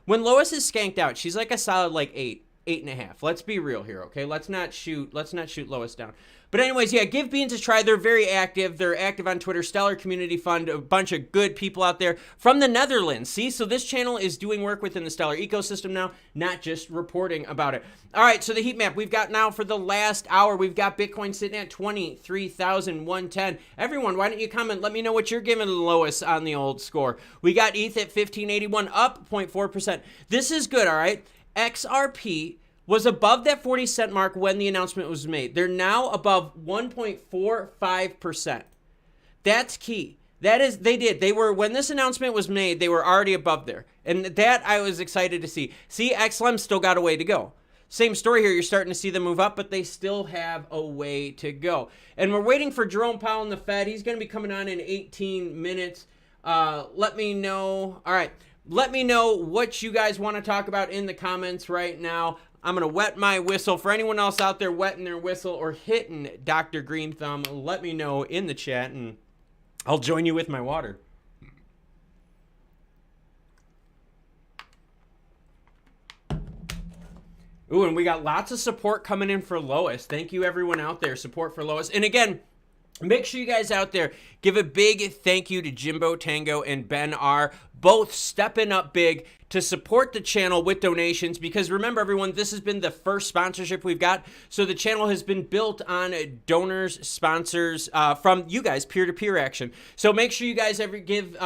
When Lois is skanked out, she's like a solid like 8.5. Let's be real here, okay? Let's not shoot Lois down. But anyways, yeah, give Beans a try. They're very active. They're active on Twitter. Stellar Community Fund, a bunch of good people out there from the Netherlands. See, so this channel is doing work within the Stellar ecosystem now, not just reporting about it. All right, so the heat map we've got now for the last hour, we've got Bitcoin sitting at 23,110. Everyone, why don't you comment? Let me know what you're giving Lois on the old score. We got ETH at 1581, up 0.4%. This is good, all right? XRP was above that 40-cent mark when the announcement was made. They're now above 1.45%. That's key. That is, they were, when this announcement was made, they were already above there. And that I was excited to see. See, XLM still got a way to go. Same story here. You're starting to see them move up, but they still have a way to go. And we're waiting for Jerome Powell and the Fed. He's going to be coming on in 18 minutes. Let me know. All right. Let me know what you guys want to talk about in the comments right now. I'm going to wet my whistle. For anyone else out there wetting their whistle or hitting Dr. Green Thumb, let me know in the chat, and I'll join you with my water. Ooh, and we got lots of support coming in for Lois. Thank you, everyone out there. Support for Lois. And again, make sure you guys out there give a big thank you to Jimbo Tango and Ben R, both stepping up big to support the channel with donations, because remember, everyone, this has been the first sponsorship we've got. So the channel has been built on donors, sponsors, from you guys, peer-to-peer action. So make sure you guys give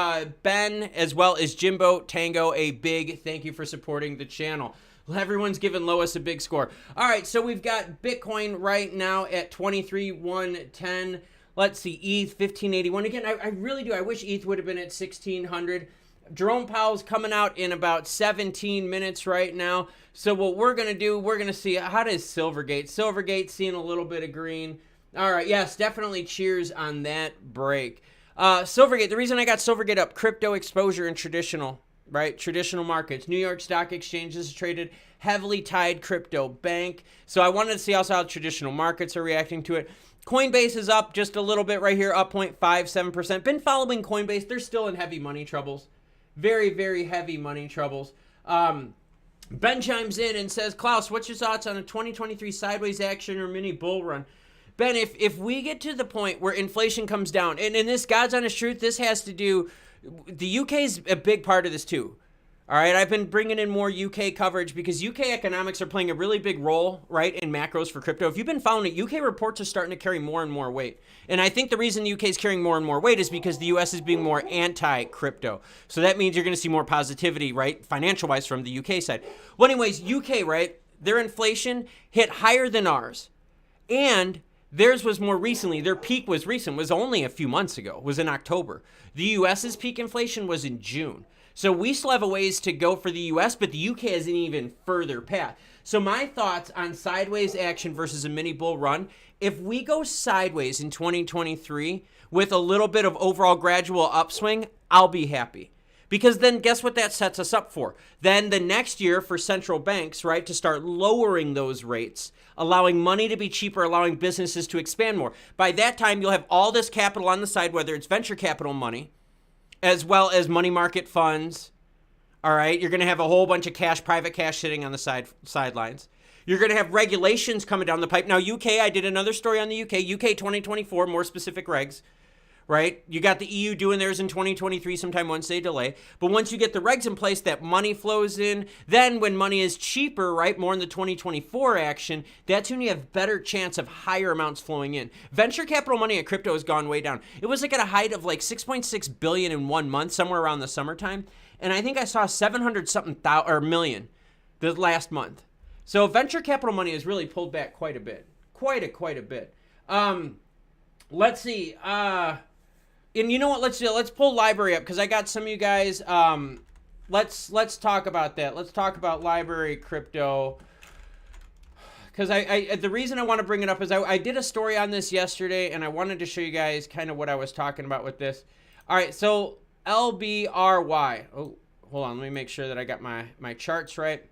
Ben as well as Jimbo Tango a big thank you for supporting the channel. Well, everyone's giving Lois a big score. All right, so we've got Bitcoin right now at 23,110. Let's see, ETH 1581. Again, I really do. I wish ETH would have been at 1,600. Jerome Powell's coming out in about 17 minutes right now. So what we're going to do, we're going to see, how does Silvergate? Silvergate seeing a little bit of green. All right, yes, definitely cheers on that break. Silvergate, the reason I got Silvergate up, crypto exposure and traditional, right? Traditional markets. New York Stock Exchange is traded heavily tied crypto bank. So I wanted to see also how traditional markets are reacting to it. Coinbase is up just a little bit right here, up 0.57%. Been following Coinbase. They're still in heavy money troubles. Very, very heavy money troubles. Ben chimes in and says, Klaus, what's your thoughts on a 2023 sideways action or mini bull run? Ben, if we get to the point where inflation comes down, and in this God's honest truth, this has to do, the UK is a big part of this too. All right, I've been bringing in more UK coverage because UK economics are playing a really big role, right, in macros for crypto. If you've been following it, UK reports are starting to carry more and more weight. And I think the reason the UK is carrying more and more weight is because the US is being more anti-crypto. So that means you're going to see more positivity, right, financial-wise from the UK side. Well, anyways, UK, right, their inflation hit higher than ours. And theirs was more recently. Their peak was recent, was only a few months ago, was in October. The US's peak inflation was in June. So we still have a ways to go for the US, but the UK has an even further path. So my thoughts on sideways action versus a mini bull run, if we go sideways in 2023 with a little bit of overall gradual upswing, I'll be happy. Because then guess what that sets us up for? Then the next year for central banks, right, to start lowering those rates, allowing money to be cheaper, allowing businesses to expand more. By that time, you'll have all this capital on the side, whether it's venture capital money, as well as money market funds. All right, you're going to have a whole bunch of cash, private cash sitting on the sidelines. You're going to have regulations coming down the pipe. Now, UK, I did another story on the UK 2024, more specific regs, right? You got the EU doing theirs in 2023, sometime once they delay. But once you get the regs in place, that money flows in. Then when money is cheaper, right, more in the 2024 action, that's when you have better chance of higher amounts flowing in. Venture capital money at crypto has gone way down. It was like at a height of like 6.6 billion in 1 month, somewhere around the summertime. And I think I saw 700 something million the last month. So venture capital money has really pulled back quite a bit. Quite a bit. Let's see. And you know what? Let's pull library up because I got some of you guys. Let's talk about that. Let's talk about library crypto. Because the reason I want to bring it up is I did a story on this yesterday, and I wanted to show you guys kind of what I was talking about with this. All right, so LBRY. Oh, hold on. Let me make sure that I got my charts right.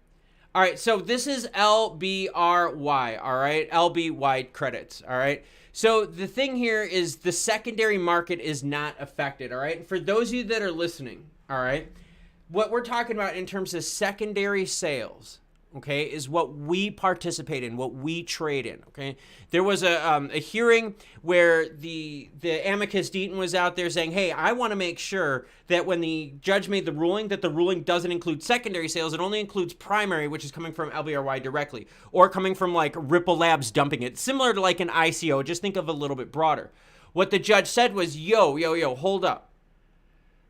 All right, so this is LBRY, all right? LBY credits, all right? So the thing here is the secondary market is not affected, all right? For those of you that are listening, all right, what we're talking about in terms of secondary sales, okay, is what we participate in, what we trade in, okay? There was a hearing where the amicus Deaton was out there saying, hey, I want to make sure that when the judge made the ruling, that the ruling doesn't include secondary sales. It only includes primary, which is coming from LBRY directly, or coming from like Ripple Labs dumping it. Similar to like an ICO, just think of a little bit broader. What the judge said was, yo, hold up.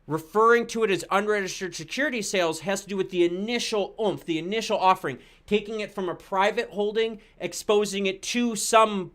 Referring to it as unregistered security sales has to do with the initial oomph, the initial offering, taking it from a private holding, exposing it to some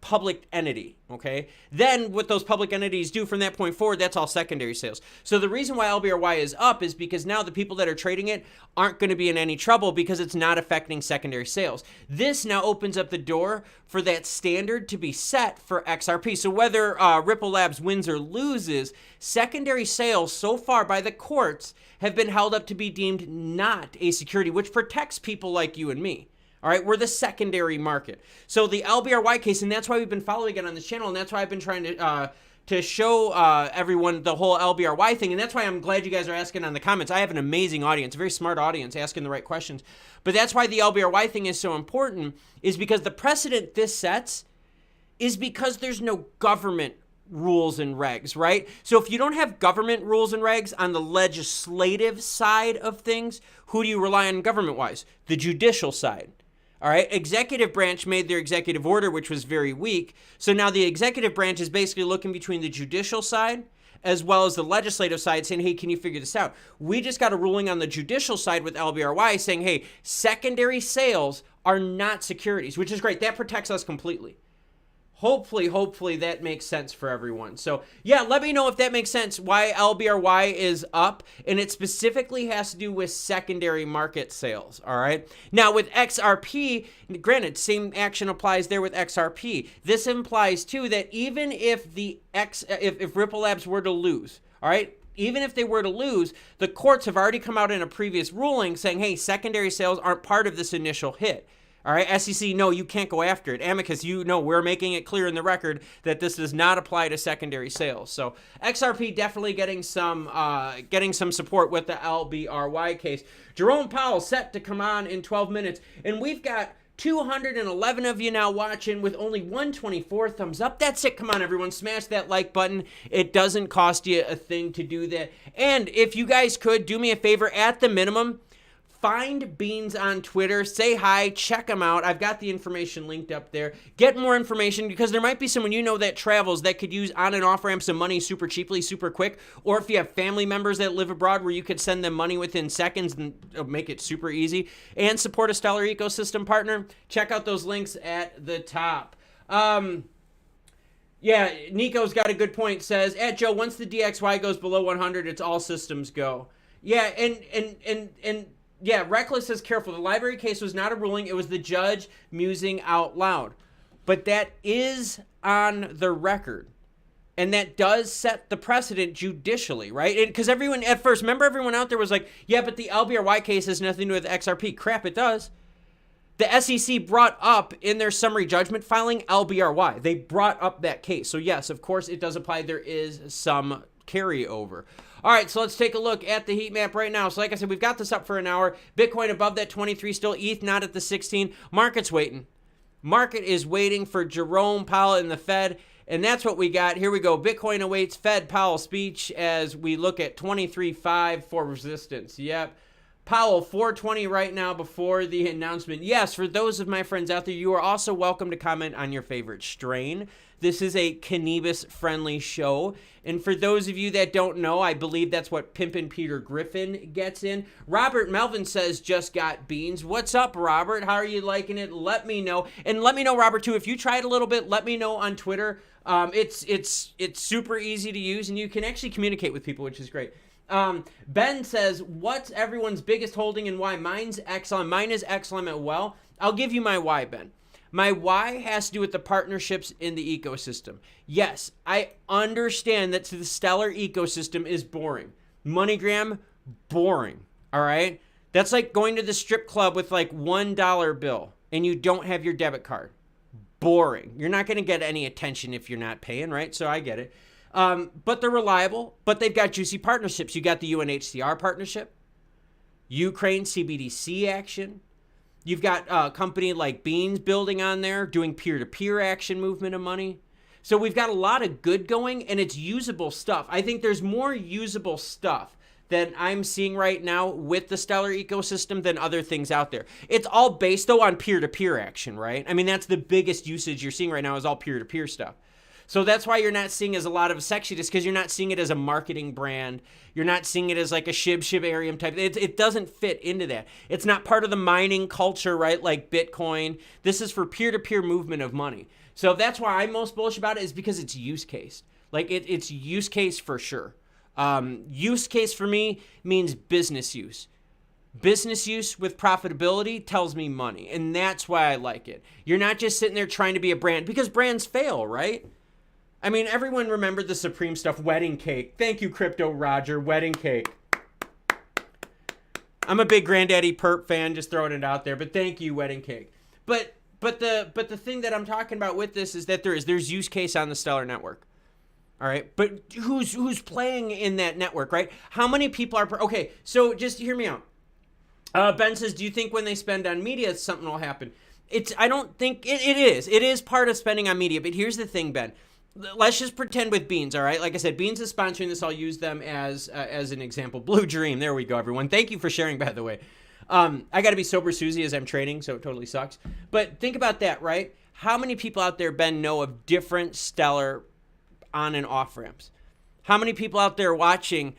public entity, okay? Then what those public entities do from that point forward, that's all secondary sales. So the reason why LBRY is up is because now the people that are trading it aren't going to be in any trouble because it's not affecting secondary sales. This now opens up the door for that standard to be set for XRP. So whether Ripple Labs wins or loses, secondary sales so far by the courts have been held up to be deemed not a security, which protects people like you and me. All right, we're the secondary market. So the LBRY case, and that's why we've been following it on this channel, and that's why I've been trying to show everyone the whole LBRY thing, and that's why I'm glad you guys are asking on the comments. I have an amazing audience, a very smart audience, asking the right questions. But that's why the LBRY thing is so important, is because the precedent this sets is because there's no government rules and regs, right? So if you don't have government rules and regs on the legislative side of things, who do you rely on government-wise? The judicial side. All right, executive branch made their executive order, which was very weak. So now the executive branch is basically looking between the judicial side as well as the legislative side saying, hey, can you figure this out? We just got a ruling on the judicial side with LBRY saying, hey, secondary sales are not securities, which is great. That protects us completely. Hopefully that makes sense for everyone. So yeah, let me know if that makes sense, why LBRY is up, and it specifically has to do with secondary market sales, all right? Now with XRP, granted, same action applies there with XRP. This implies too that even if if Ripple Labs were to lose, all right, even if they were to lose, the courts have already come out in a previous ruling saying, hey, secondary sales aren't part of this initial hit. All right, SEC, no, you can't go after it. Amicus, you know, we're making it clear in the record that this does not apply to secondary sales. So XRP definitely getting some support with the LBRY case. Jerome Powell set to come on in 12 minutes, and we've got 211 of you now watching with only 124 thumbs up. That's it. Come on, everyone. Smash that like button. It doesn't cost you a thing to do that. And if you guys could, do me a favor, at the minimum, find Beans on Twitter, say hi, check them out. I've got the information linked up there. Get more information because there might be someone you know that travels that could use on and off ramps some money super cheaply, super quick. Or if you have family members that live abroad where you could send them money within seconds and make it super easy and support a stellar ecosystem partner, check out those links at the top. Yeah, Nico's got a good point. Says, at Joe, once the DXY goes below 100, it's all systems go. Yeah, and yeah, Reckless says, careful. The library case was not a ruling. It was the judge musing out loud. But that is on the record. And that does set the precedent judicially, right? Because everyone, at first, remember everyone out there was like, yeah, but the LBRY case has nothing to do with XRP. Crap, it does. The SEC brought up in their summary judgment filing LBRY. They brought up that case. So yes, of course, it does apply. There is some carryover. All right, so let's take a look at the heat map right now. So like I said, we've got this up for an hour. Bitcoin above that 23 still. ETH not at the 16. Market's waiting. Market is waiting for Jerome Powell and the Fed, and that's what we got. Here we go. Bitcoin awaits Fed Powell speech as we look at 23.5 for resistance. Yep. Powell, 420 right now before the announcement. Yes, for those of my friends out there, you are also welcome to comment on your favorite strain. This is a cannabis-friendly show. And for those of you that don't know, I believe that's what Pimpin' Peter Griffin gets in. Robert Melvin says, just got beans. What's up, Robert? How are you liking it? Let me know. And let me know, Robert, too. If you tried a little bit, let me know on Twitter. It's super easy to use, and you can actually communicate with people, which is great. Ben says, what's everyone's biggest holding and why? Mine's XLM. Mine is XLM as well. I'll give you my why, Ben. My why has to do with the partnerships in the ecosystem. Yes, I understand that the stellar ecosystem is boring. MoneyGram, boring. All right? That's like going to the strip club with like $1 bill and you don't have your debit card. Boring. You're not going to get any attention if you're not paying, right? So I get it. But they're reliable, but they've got juicy partnerships. You got the UNHCR partnership, Ukraine CBDC action. You've got a company like Beans building on there, doing peer-to-peer action movement of money. So we've got a lot of good going, and it's usable stuff. I think there's more usable stuff that I'm seeing right now with the Stellar ecosystem than other things out there. It's all based, though, on peer-to-peer action, right? I mean, that's the biggest usage you're seeing right now is all peer-to-peer stuff. So that's why you're not seeing as a lot of Sexitus, because you're not seeing it as a marketing brand. You're not seeing it as like a Shibarium type. It doesn't fit into that. It's not part of the mining culture, right? Like Bitcoin. This is for peer-to-peer movement of money. So that's why I'm most bullish about it, is because it's use case. Like it's use case for sure. Use case for me means business use. Business use with profitability tells me money, and that's why I like it. You're not just sitting there trying to be a brand, because brands fail, right? I mean, everyone remembered the Supreme stuff, wedding cake. Thank you, Crypto Roger, wedding cake. I'm a big Granddaddy Perp fan, just throwing it out there, but thank you, wedding cake. But the thing that I'm talking about with this is that there's use case on the Stellar network. All right, but who's playing in that network, right? How many people are okay? So just hear me out. Ben says, do you think when they spend on media, something will happen? I don't think it is. It is part of spending on media, but here's the thing, Ben. Let's just pretend with Beans, all right? Like I said, Beans is sponsoring this. I'll use them as an example. Blue Dream. There we go, everyone. Thank you for sharing, by the way. I got to be sober Susie as I'm trading, so it totally sucks. But think about that, right? How many people out there, Ben, know of different Stellar on and off ramps? How many people out there watching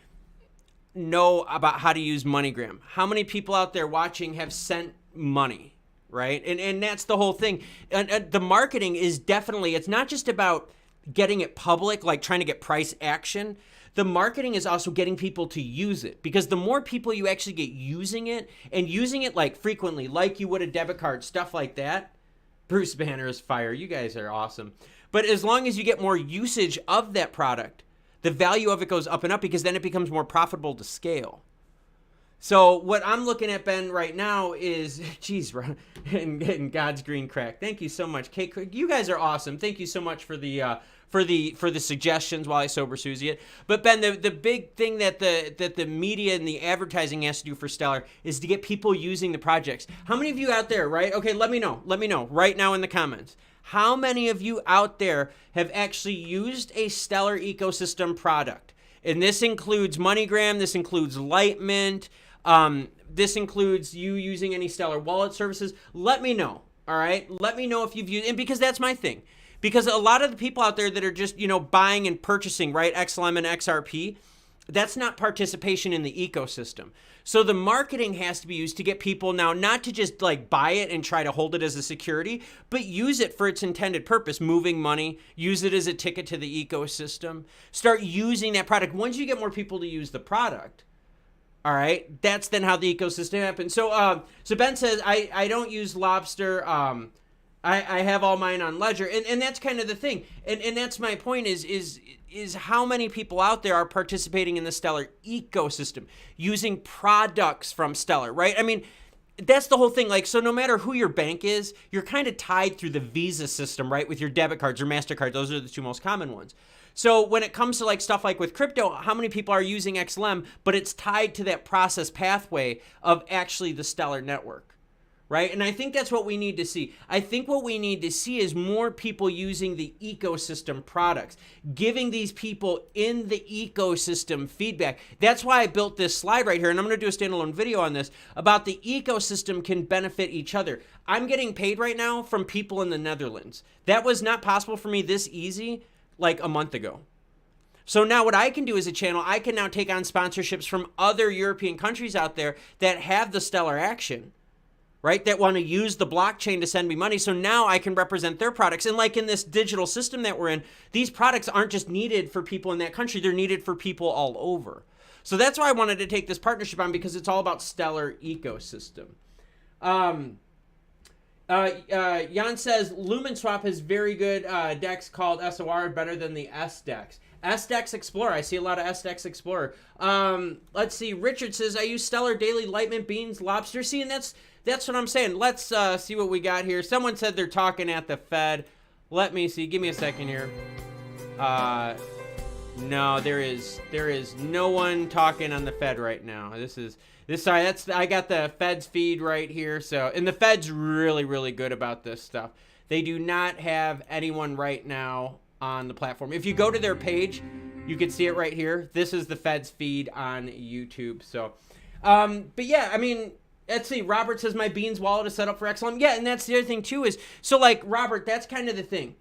know about how to use MoneyGram? How many people out there watching have sent money, right? And that's the whole thing. And the marketing is definitely, it's not just about getting it public, like trying to get price action. The marketing is also getting people to use it, because the more people you actually get using it, and using it like frequently, like you would a debit card, stuff like that. Bruce Banner is fire. You guys are awesome. But as long as you get more usage of that product, the value of it goes up and up, because then it becomes more profitable to scale. So what I'm looking at, Ben, right now is, geez, and God's green crack. Thank you so much, Kate. You guys are awesome. Thank you so much for the suggestions while I sober Susie it. But Ben, the big thing that the media and the advertising has to do for Stellar is to get people using the projects. How many of you out there, right? Okay, let me know right now in the comments. How many of you out there have actually used a Stellar ecosystem product? And this includes MoneyGram, this includes Lightmint, this includes you using any Stellar wallet services. Let me know, all right? Let me know if you've used, and because that's my thing. Because a lot of the people out there that are just, buying and purchasing, right, XLM and XRP, that's not participation in the ecosystem. So the marketing has to be used to get people now not to just like buy it and try to hold it as a security, but use it for its intended purpose, moving money, use it as a ticket to the ecosystem, start using that product. Once you get more people to use the product, all right, that's then how the ecosystem happens. So Ben says, I don't use Lobster. I have all mine on Ledger, and that's kind of the thing, and that's my point is how many people out there are participating in the Stellar ecosystem, using products from Stellar, right? I mean, that's the whole thing. Like, so no matter who your bank is, you're kind of tied through the Visa system, right, with your debit cards or MasterCard. Those are the two most common ones. So when it comes to like stuff like with crypto, how many people are using XLM, but it's tied to that process pathway of actually the Stellar network. Right? And I think that's what we need to see. I think what we need to see is more people using the ecosystem products, giving these people in the ecosystem feedback. That's why I built this slide right here, and I'm going to do a standalone video on this, about the ecosystem can benefit each other. I'm getting paid right now from people in the Netherlands. That was not possible for me this easy like a month ago. So now what I can do as a channel, I can now take on sponsorships from other European countries out there that have the Stellar action, right, that want to use the blockchain to send me money. So now I can represent their products. And like in this digital system that we're in, these products aren't just needed for people in that country. They're needed for people all over. So that's why I wanted to take this partnership on, because it's all about Stellar ecosystem. Jan says, Lumen Swap has very good DEX called SOR, better than the S DEX. SDEX Explorer. I see a lot of SDEX Explorer. Let's see. Richard says, I use Stellar Daily, Lightment, Beans, Lobster. See, and that's what I'm saying. Let's see what we got here. Someone said they're talking at the Fed. Let me see. Give me a second here. No, there is no one talking on the Fed right now. Sorry, I got the Fed's feed right here. So, and the Fed's really, really good about this stuff. They do not have anyone right now on the platform. If you go to their page, you can see it right here. This is the Fed's feed on YouTube. So, but yeah, I mean, let's see. Robert says my Beans wallet is set up for XLM. Yeah, and that's the other thing too is, so like Robert, that's kind of the thing.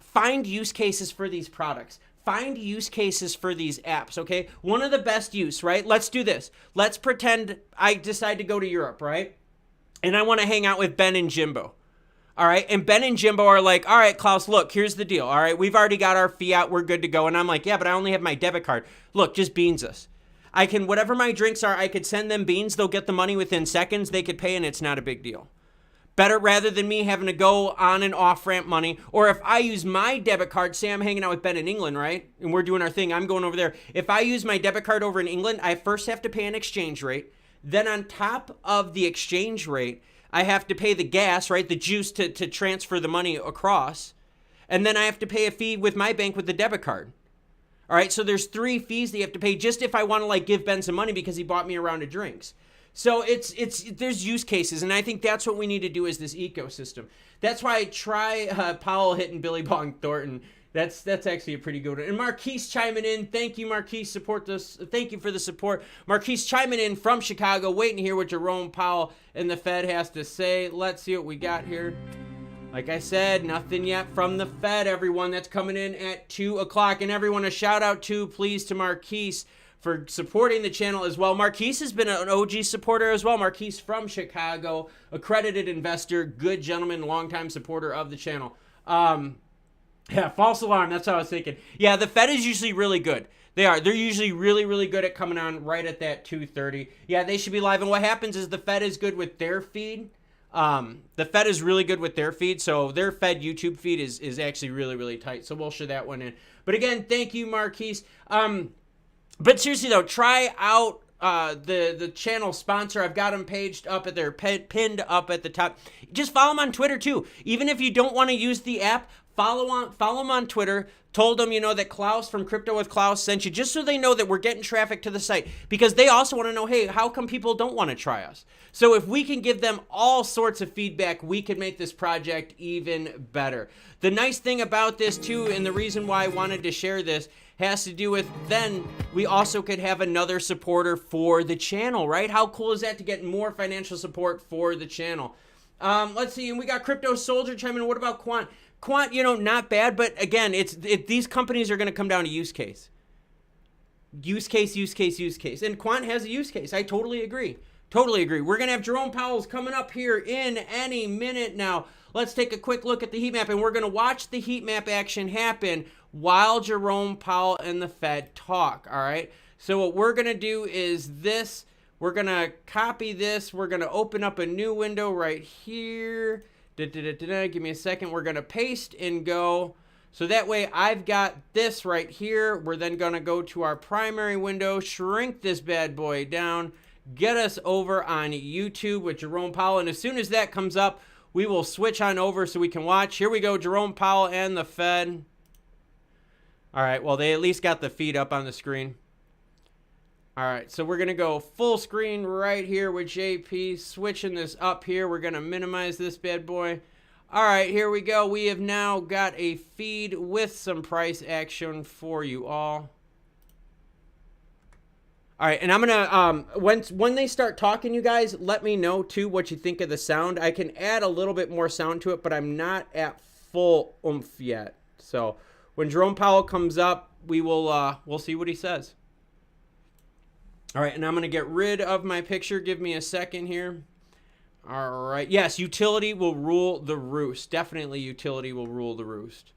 Find use cases for these products. Find use cases for these apps, okay? One of the best use, right? Let's do this. Let's pretend I decide to go to Europe, right? And I want to hang out with Ben and Jimbo. All right, and Ben and Jimbo are like, all right, Klaus, look, here's the deal. All right, we've already got our fiat. We're good to go. And I'm like, yeah, but I only have my debit card. Look, just beans us. I can, whatever my drinks are, I could send them beans. They'll get the money within seconds. They could pay, and it's not a big deal. Better rather than me having to go on and off ramp money. Or if I use my debit card, say I'm hanging out with Ben in England, right? And we're doing our thing. I'm going over there. If I use my debit card over in England, I first have to pay an exchange rate. Then on top of the exchange rate, I have to pay the gas, right? The juice to transfer the money across. And then I have to pay a fee with my bank with the debit card. All right, so there's 3 fees that you have to pay just if I want to like give Ben some money because he bought me a round of drinks. So there's use cases, and I think that's what we need to do is this ecosystem. That's why I try Powell hitting Billy Bong Thornton. That's actually a pretty good one. And Marquise chiming in. Thank you, Marquise. Support this. Thank you for the support. Marquise chiming in from Chicago, waiting to hear what Jerome Powell and the Fed has to say. Let's see what we got here. Like I said, nothing yet from the Fed, everyone. That's coming in at 2 o'clock. And everyone, a shout out please, to Marquise for supporting the channel as well. Marquise has been an OG supporter as well. Marquise from Chicago, accredited investor, good gentleman, longtime supporter of the channel. Yeah, false alarm. That's what I was thinking. Yeah, the Fed is usually really good. They're usually really, really good at coming on right at that 2:30. Yeah, they should be live. And what happens is the Fed is good with their feed. The Fed is really good with their feed. So their Fed YouTube feed is actually really, really tight. So we'll share that one in. But again, thank you, Marquise. But seriously though, try out the channel sponsor. I've got them paged up at their pinned up at the top. Just follow them on Twitter too. Even if you don't want to use the app, follow them on Twitter. Told them, that Klaus from Crypto with Klaus sent you, just so they know that we're getting traffic to the site, because they also want to know, hey, how come people don't want to try us? So if we can give them all sorts of feedback, we can make this project even better. The nice thing about this too, and the reason why I wanted to share this, has to do with then we also could have another supporter for the channel, right? How cool is that to get more financial support for the channel? Let's see, and we got Crypto Soldier chiming in. What about Quant? Quant, not bad, but again, these companies are going to come down to use case. Use case. And Quant has a use case. I totally agree. We're going to have Jerome Powell's coming up here in any minute now. Let's take a quick look at the heat map, and we're going to watch the heat map action happen while Jerome Powell and the Fed talk, all right? So what we're going to do is this. We're going to copy this. We're going to open up a new window right here. Give me a second. We're going to paste and go. So that way I've got this right here. We're then going to go to our primary window, shrink this bad boy down, get us over on YouTube with Jerome Powell. And as soon as that comes up, we will switch on over so we can watch. Here we go, Jerome Powell and the Fed. All right, well, they at least got the feed up on the screen. All right, so we're going to go full screen right here with JP, switching this up here. We're going to minimize this bad boy. All right, here we go. We have now got a feed with some price action for you all. All right, and I'm going to, when they start talking, you guys, let me know, too, what you think of the sound. I can add a little bit more sound to it, but I'm not at full oomph yet. So when Jerome Powell comes up, we'll see what he says. All right, and I'm going to get rid of my picture. Give me a second here. All right. Yes, utility will rule the roost. Definitely utility will rule the roost.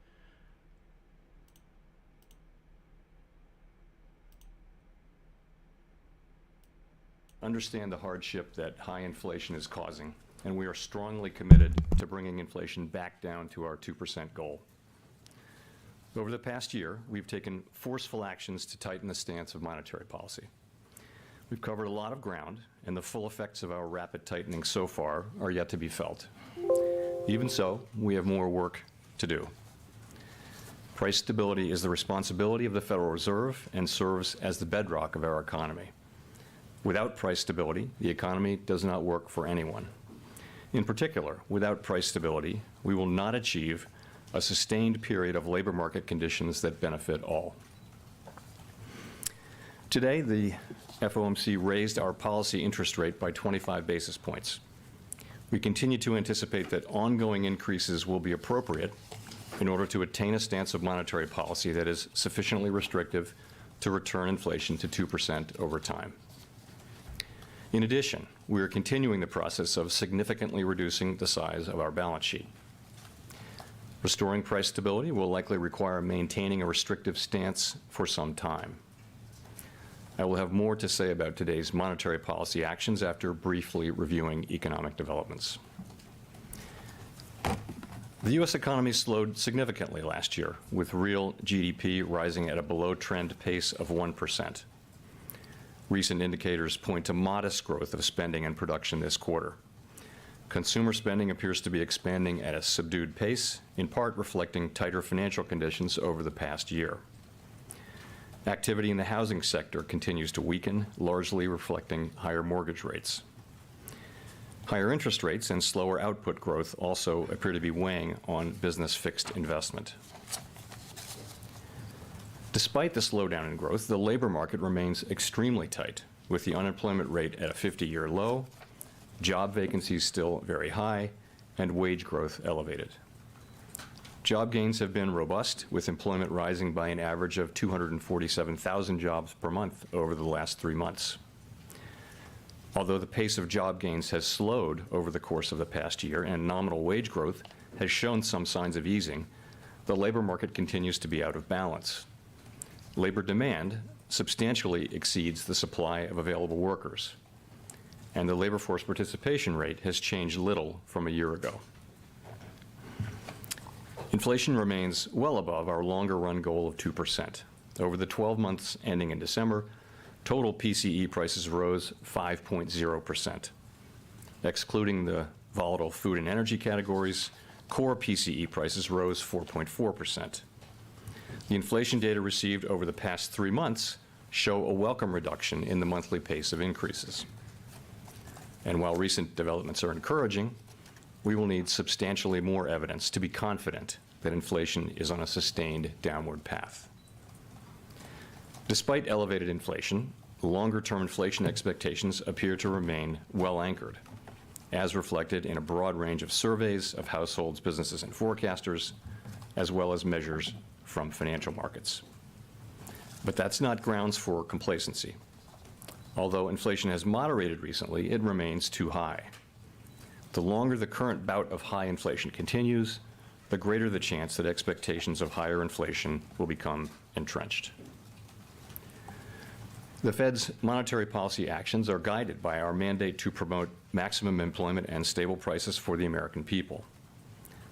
Understand the hardship that high inflation is causing, and we are strongly committed to bringing inflation back down to our 2% goal. Over the past year, we've taken forceful actions to tighten the stance of monetary policy. We've covered a lot of ground, and the full effects of our rapid tightening so far are yet to be felt. Even so, we have more work to do. Price stability is the responsibility of the Federal Reserve and serves as the bedrock of our economy. Without price stability, the economy does not work for anyone. In particular, without price stability, we will not achieve a sustained period of labor market conditions that benefit all. Today, the FOMC raised our policy interest rate by 25 basis points. We continue to anticipate that ongoing increases will be appropriate in order to attain a stance of monetary policy that is sufficiently restrictive to return inflation to 2% over time. In addition, we are continuing the process of significantly reducing the size of our balance sheet. Restoring price stability will likely require maintaining a restrictive stance for some time. I will have more to say about today's monetary policy actions after briefly reviewing economic developments. The U.S. economy slowed significantly last year, with real GDP rising at a below-trend pace of 1%. Recent indicators point to modest growth of spending and production this quarter. Consumer spending appears to be expanding at a subdued pace, in part reflecting tighter financial conditions over the past year. Activity in the housing sector continues to weaken, largely reflecting higher mortgage rates. Higher interest rates and slower output growth also appear to be weighing on business fixed investment. Despite the slowdown in growth, the labor market remains extremely tight, with the unemployment rate at a 50-year low, job vacancies still very high, and wage growth elevated. Job gains have been robust, with employment rising by an average of 247,000 jobs per month over the last 3 months. Although the pace of job gains has slowed over the course of the past year and nominal wage growth has shown some signs of easing, the labor market continues to be out of balance. Labor demand substantially exceeds the supply of available workers, and the labor force participation rate has changed little from a year ago. Inflation remains well above our longer-run goal of 2%. Over the 12 months ending in December, total PCE prices rose 5.0%. Excluding the volatile food and energy categories, core PCE prices rose 4.4%. The inflation data received over the past 3 months show a welcome reduction in the monthly pace of increases. And while recent developments are encouraging, we will need substantially more evidence to be confident that inflation is on a sustained downward path. Despite elevated inflation, longer-term inflation expectations appear to remain well anchored, as reflected in a broad range of surveys of households, businesses, and forecasters, as well as measures from financial markets. But that's not grounds for complacency. Although inflation has moderated recently, it remains too high. The longer the current bout of high inflation continues, the greater the chance that expectations of higher inflation will become entrenched. The Fed's monetary policy actions are guided by our mandate to promote maximum employment and stable prices for the American people.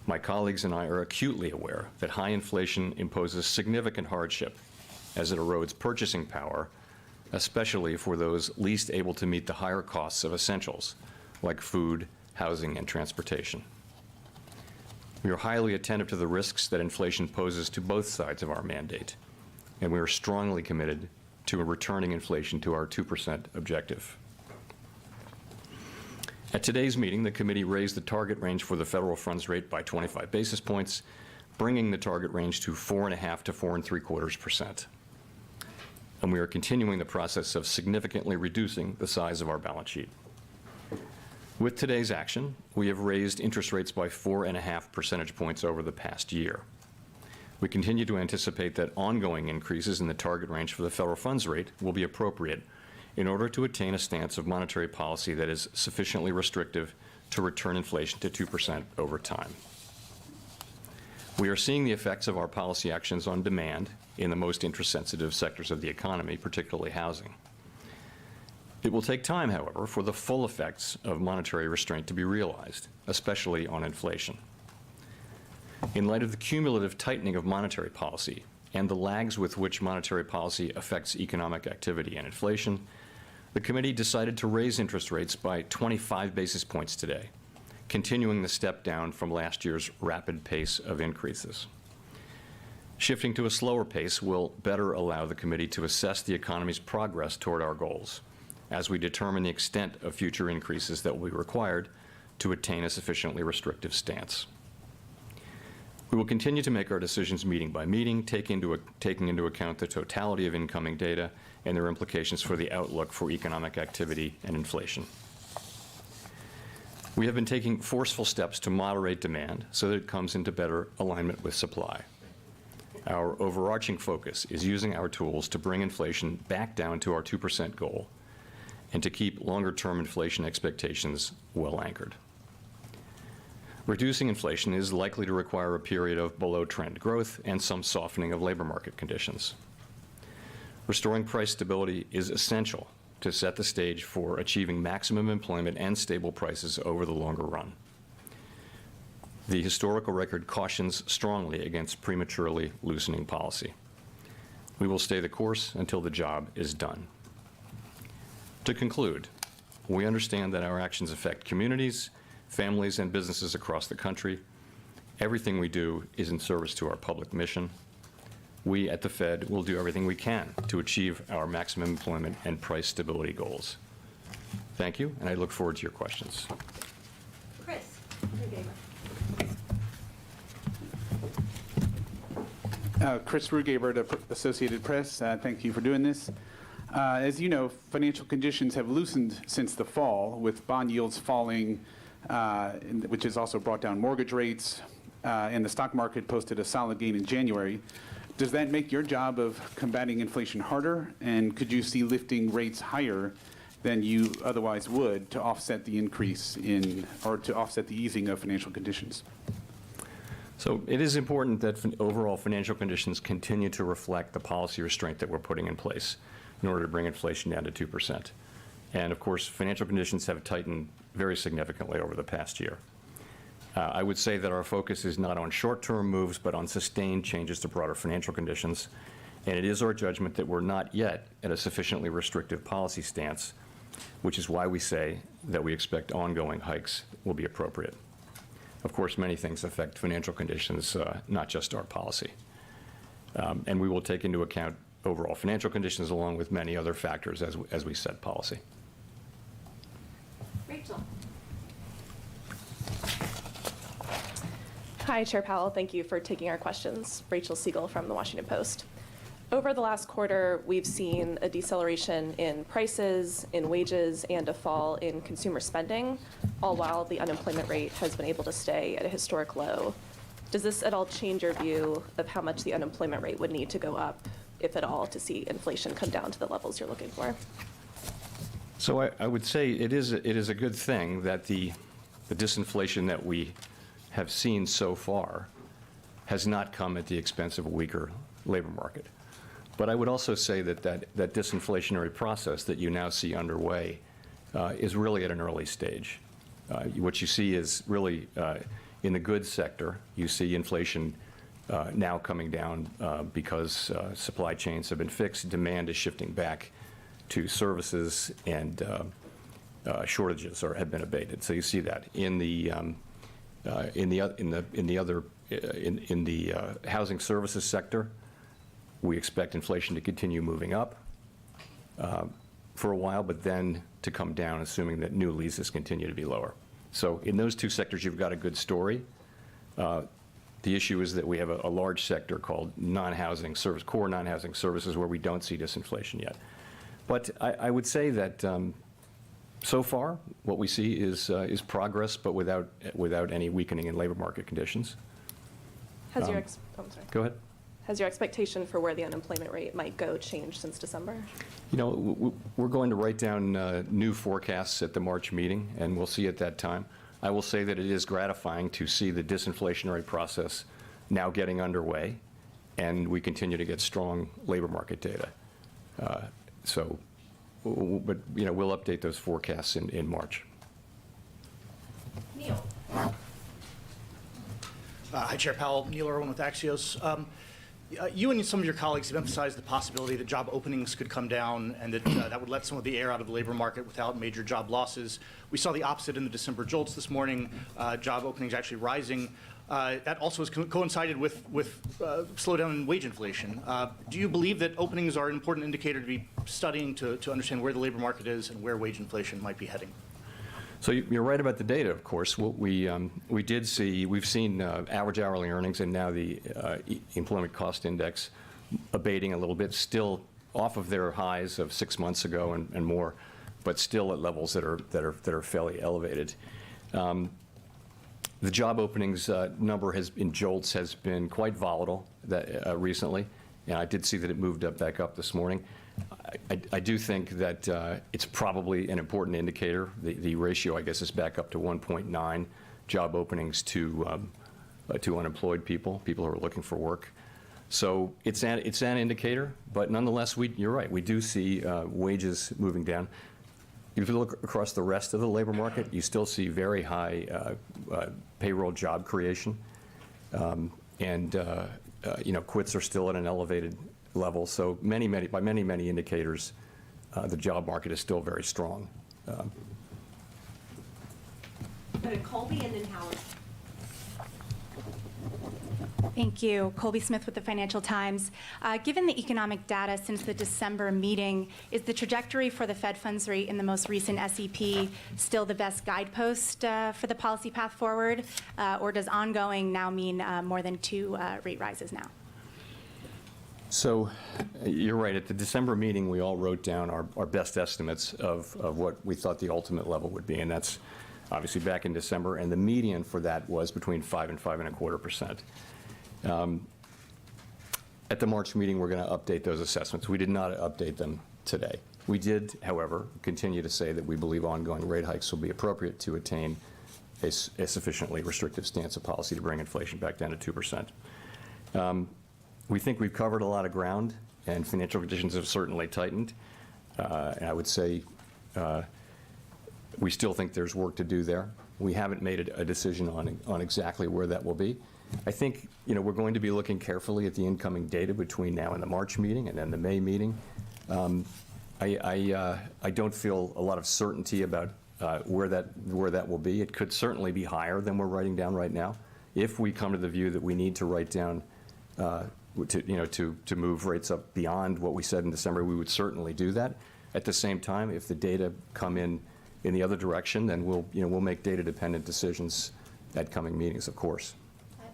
My colleagues and I are acutely aware that high inflation imposes significant hardship as it erodes purchasing power, especially for those least able to meet the higher costs of essentials like food, housing, and transportation. We are highly attentive to the risks that inflation poses to both sides of our mandate, and we are strongly committed to returning inflation to our 2% objective. At today's meeting, the committee raised the target range for the federal funds rate by 25 basis points, bringing the target range to 4.5% to 4.75%. And we are continuing the process of significantly reducing the size of our balance sheet. With today's action, we have raised interest rates by 4.5 percentage points over the past year. We continue to anticipate that ongoing increases in the target range for the federal funds rate will be appropriate in order to attain a stance of monetary policy that is sufficiently restrictive to return inflation to 2% over time. We are seeing the effects of our policy actions on demand in the most interest-sensitive sectors of the economy, particularly housing. It will take time, however, for the full effects of monetary restraint to be realized, especially on inflation. In light of the cumulative tightening of monetary policy and the lags with which monetary policy affects economic activity and inflation, the committee decided to raise interest rates by 25 basis points today, continuing the step down from last year's rapid pace of increases. Shifting to a slower pace will better allow the committee to assess the economy's progress toward our goals as we determine the extent of future increases that will be required to attain a sufficiently restrictive stance. We will continue to make our decisions meeting by meeting, taking into account the totality of incoming data and their implications for the outlook for economic activity and inflation. We have been taking forceful steps to moderate demand so that it comes into better alignment with supply. Our overarching focus is using our tools to bring inflation back down to our 2% goal and to keep longer-term inflation expectations well anchored. Reducing inflation is likely to require a period of below-trend growth and some softening of labor market conditions. Restoring price stability is essential to set the stage for achieving maximum employment and stable prices over the longer run. The historical record cautions strongly against prematurely loosening policy. We will stay the course until the job is done. To conclude, we understand that our actions affect communities, families, and businesses across the country. Everything we do is in service to our public mission. We at the Fed will do everything we can to achieve our maximum employment and price stability goals. Thank you, and I look forward to your questions. Chris. Chris Rugaber, Associated Press. Thank you for doing this. As you know, financial conditions have loosened since the fall, with bond yields falling, which has also brought down mortgage rates, and the stock market posted a solid gain in January. Does that make your job of combating inflation harder? And could you see lifting rates higher than you otherwise would to offset the increase in, or to offset the easing of financial conditions? So it is important that overall financial conditions continue to reflect the policy restraint that we're putting in place in order to bring inflation down to 2%. And of course, financial conditions have tightened very significantly over the past year. I would say that our focus is not on short-term moves, but on sustained changes to broader financial conditions. And it is our judgment that we're not yet at a sufficiently restrictive policy stance, which is why we say that we expect ongoing hikes will be appropriate. Of course, many things affect financial conditions, not just our policy. And we will take into account overall financial conditions along with many other factors as we set policy. Rachel. Hi, Chair Powell. Thank you for taking our questions. Rachel Siegel from The Washington Post. Over the last quarter, we've seen a deceleration in prices, in wages, and a fall in consumer spending, all while the unemployment rate has been able to stay at a historic low. Does this at all change your view of how much the unemployment rate would need to go up, if at all, to see inflation come down to the levels you're looking for? So I would say it is a good thing that the disinflation that we have seen so far has not come at the expense of a weaker labor market. But I would also say that that disinflationary process that you now see underway is really at an early stage. What you see is really in the goods sector, you see inflation now coming down because supply chains have been fixed, demand is shifting back to services, and shortages have been abated. So you see that in the housing services sector. We expect inflation to continue moving up for a while, but then to come down, assuming that new leases continue to be lower. So in those two sectors, you've got a good story. The issue is that we have a large sector called non-housing service, core non-housing services, where we don't see disinflation yet. But I would say that so far, what we see is progress, but without any weakening in labor market conditions. Has your Go ahead. Has your expectation for where the unemployment rate might go changed since December? You know, we're going to write down new forecasts at the March meeting, and we'll see at that time. I will say that it is gratifying to see the disinflationary process now getting underway, and we continue to get strong labor market data. But you know, we'll update those forecasts in March. Neil. Hi, Chair Powell. Neil Irwin with Axios. You and some of your colleagues have emphasized the possibility that job openings could come down and that that would let some of the air out of the labor market without major job losses. We saw the opposite in the December JOLTS this morning, job openings actually rising. That also has coincided with slowdown in wage inflation. Do you believe that openings are an important indicator to be studying to understand where the labor market is and where wage inflation might be heading? So you're right about the data, of course. What we've seen average hourly earnings and now the employment cost index abating a little bit, still off of their highs of 6 months ago and more, but still at levels that are fairly elevated. The job openings number in JOLTS has been quite volatile recently, and I did see that it moved back up this morning. I do think that it's probably an important indicator. The ratio, I guess, is back up to 1.9 job openings to unemployed people who are looking for work. So it's an indicator, but nonetheless, you're right. We do see wages moving down. If you look across the rest of the labor market, you still see very high payroll job creation, and quits are still at an elevated level. So by many indicators, the job market is still very strong. Go to Colby and then Howard. Thank you. Colby Smith with the Financial Times. Given the economic data since the December meeting, is the trajectory for the Fed funds rate in the most recent SEP still the best guidepost for the policy path forward? Or does ongoing now mean more than 2 rate rises now? So you're right. At the December meeting, we all wrote down our best estimates of what we thought the ultimate level would be, and that's obviously back in December, and the median for that was between 5 and 5.25%. At the March meeting, we're going to update those assessments. We did not update them today. We did, however, continue to say that we believe ongoing rate hikes will be appropriate to attain a sufficiently restrictive stance of policy to bring inflation back down to 2%. We think we've covered a lot of ground, and financial conditions have certainly tightened. And I would say we still think there's work to do there. We haven't made a decision on exactly where that will be. I think we're going to be looking carefully at the incoming data between now and the March meeting and then the May meeting. I don't feel a lot of certainty about where that will be. It could certainly be higher than we're writing down right now. If we come to the view that we need to write down to move rates up beyond what we said in December, we would certainly do that. At the same time, if the data come in the other direction, then we'll make data-dependent decisions at coming meetings, of course.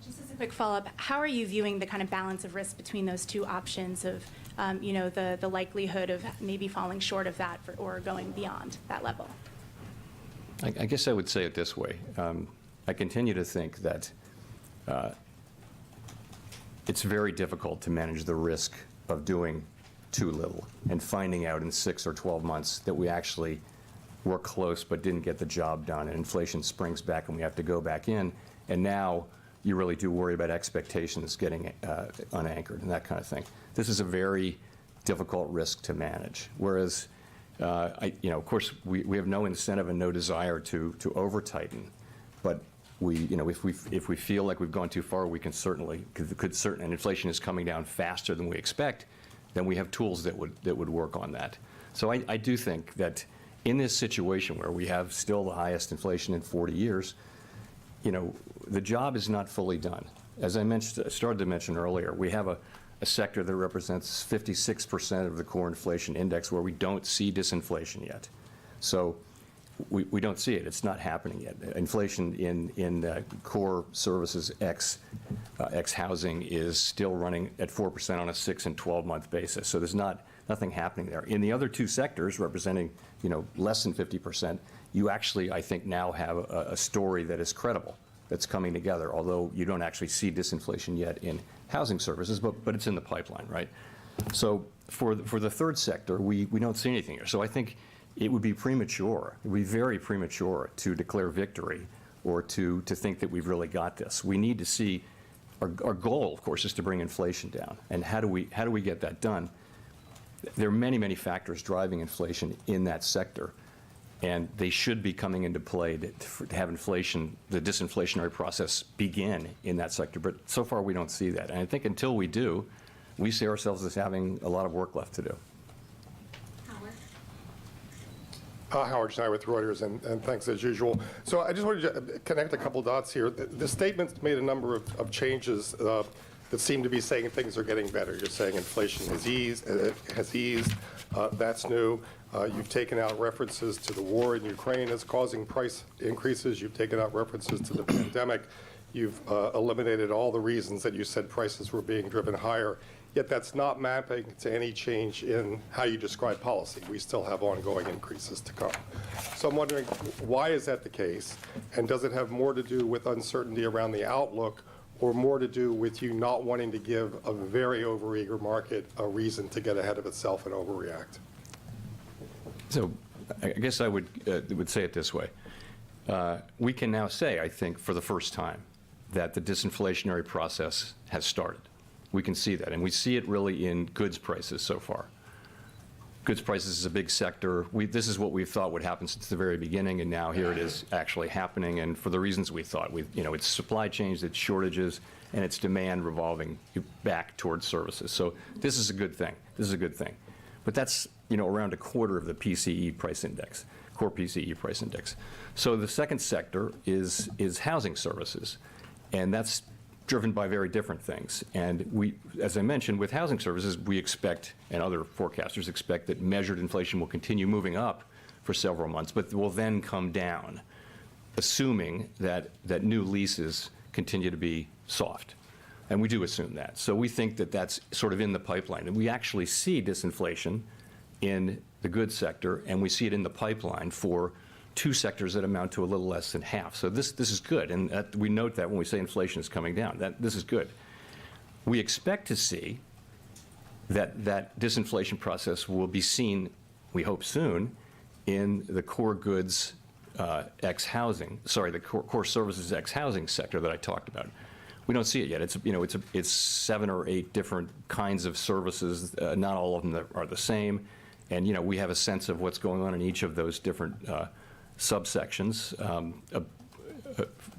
Just as a quick follow-up, how are you viewing the kind of balance of risk between those 2 options of, the likelihood of maybe falling short of that or going beyond that level? I guess I would say it this way. I continue to think that it's very difficult to manage the risk of doing too little and finding out in 6 or 12 months that we actually were close but didn't get the job done, and inflation springs back and we have to go back in, and now you really do worry about expectations getting unanchored and that kind of thing. This is a very difficult risk to manage. Whereas, of course, we have no incentive and no desire to over-tighten, but if we feel like we've gone too far, we can certainly and inflation is coming down faster than we expect, then we have tools that would work on that. So I do think that in this situation where we have still the highest inflation in 40 years, the job is not fully done. As I started to mention earlier, we have a sector that represents 56% of the core inflation index where we don't see disinflation yet. So we don't see it. It's not happening yet. Inflation in core services ex housing is still running at 4% on a 6 and 12-month basis. So there's nothing happening there. In the other 2 sectors, representing less than 50%, you actually, I think, now have a story that is credible, that's coming together. Although you don't actually see disinflation yet in housing services, but it's in the pipeline, right? So for the third sector, we don't see anything here. So I think it would be premature. It would be very premature to declare victory or to think that we've really got this. We need to see. Our goal, of course, is to bring inflation down. And how do we get that done? There are many factors driving inflation in that sector. And they should be coming into play to have inflation, the disinflationary process begin in that sector. But so far, we don't see that. And I think until we do, we see ourselves as having a lot of work left to do. Howard Schneider with Reuters, and thanks as usual. So I just wanted to connect a couple dots here. The statement made a number of changes that seem to be saying things are getting better. You're saying inflation has eased. That's new. You've taken out references to the war in Ukraine as causing price increases. You've taken out references to the pandemic. You've eliminated all the reasons that you said prices were being driven higher. Yet that's not mapping to any change in how you describe policy. We still have ongoing increases to come. So I'm wondering, why is that the case? And does it have more to do with uncertainty around the outlook, or more to do with you not wanting to give a very overeager market a reason to get ahead of itself and overreact? So I guess I would say it this way. We can now say, I think, for the first time, that the disinflationary process has started. We can see that, and we see it really in goods prices so far. Goods prices is a big sector. This is what we've thought would happen since the very beginning, and now here it is actually happening, and for the reasons we thought. It's supply chains, it's shortages, and it's demand revolving back towards services. So this is a good thing. This is a good thing. But that's, around a quarter of the PCE price index, core PCE price index. So the second sector is housing services, and that's driven by very different things. And as I mentioned, with housing services, we expect, and other forecasters expect, that measured inflation will continue moving up for several months, but will then come down, assuming that new leases continue to be soft. And we do assume that. So we think that that's sort of in the pipeline. And we actually see disinflation in the goods sector, and we see it in the pipeline for two sectors that amount to a little less than half. So this is good, and we note that when we say inflation is coming down, this is good. We expect to see that disinflation process will be seen, we hope soon, in the core goods ex-housing, the core services ex-housing sector that I talked about. We don't see it yet. It's 7 or 8 different kinds of services. Not all of them are the same, and we have a sense of what's going on in each of those different subsections.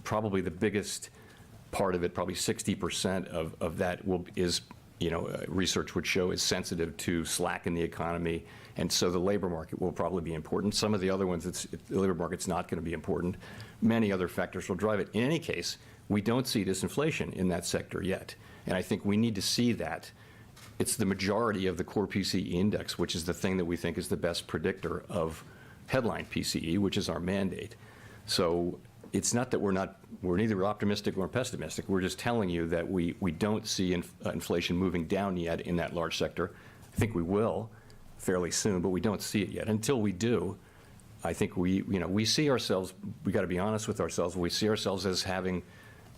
Probably the biggest part of it, probably 60% of that is, research would show is sensitive to slack in the economy, and so the labor market will probably be important. Some of the other ones, the labor market's not going to be important. Many other factors will drive it. In any case, we don't see disinflation in that sector yet, and I think we need to see that. It's the majority of the core PCE index, which is the thing that we think is the best predictor of headline PCE, which is our mandate. So it's not that we're neither optimistic nor pessimistic. We're just telling you that we don't see inflation moving down yet in that large sector. I think we will fairly soon, but we don't see it yet. Until we do, I think we see ourselves, we got to be honest with ourselves, we see ourselves as having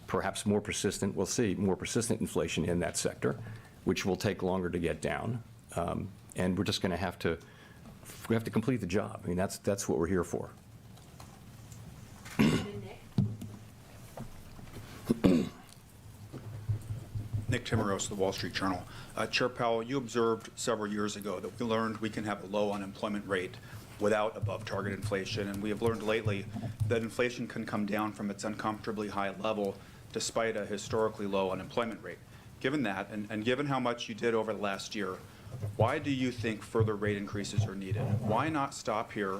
perhaps more persistent inflation in that sector, which will take longer to get down. And we're just going to have to complete the job. I mean, that's what we're here for. Nick Timmeros, the Wall Street Journal. Chair Powell, you observed several years ago that we learned we can have a low unemployment rate without above target inflation, and we have learned lately that inflation can come down from its uncomfortably high level despite a historically low unemployment rate. Given that, and given how much you did over the last year, why do you think further rate increases are needed? Why not stop here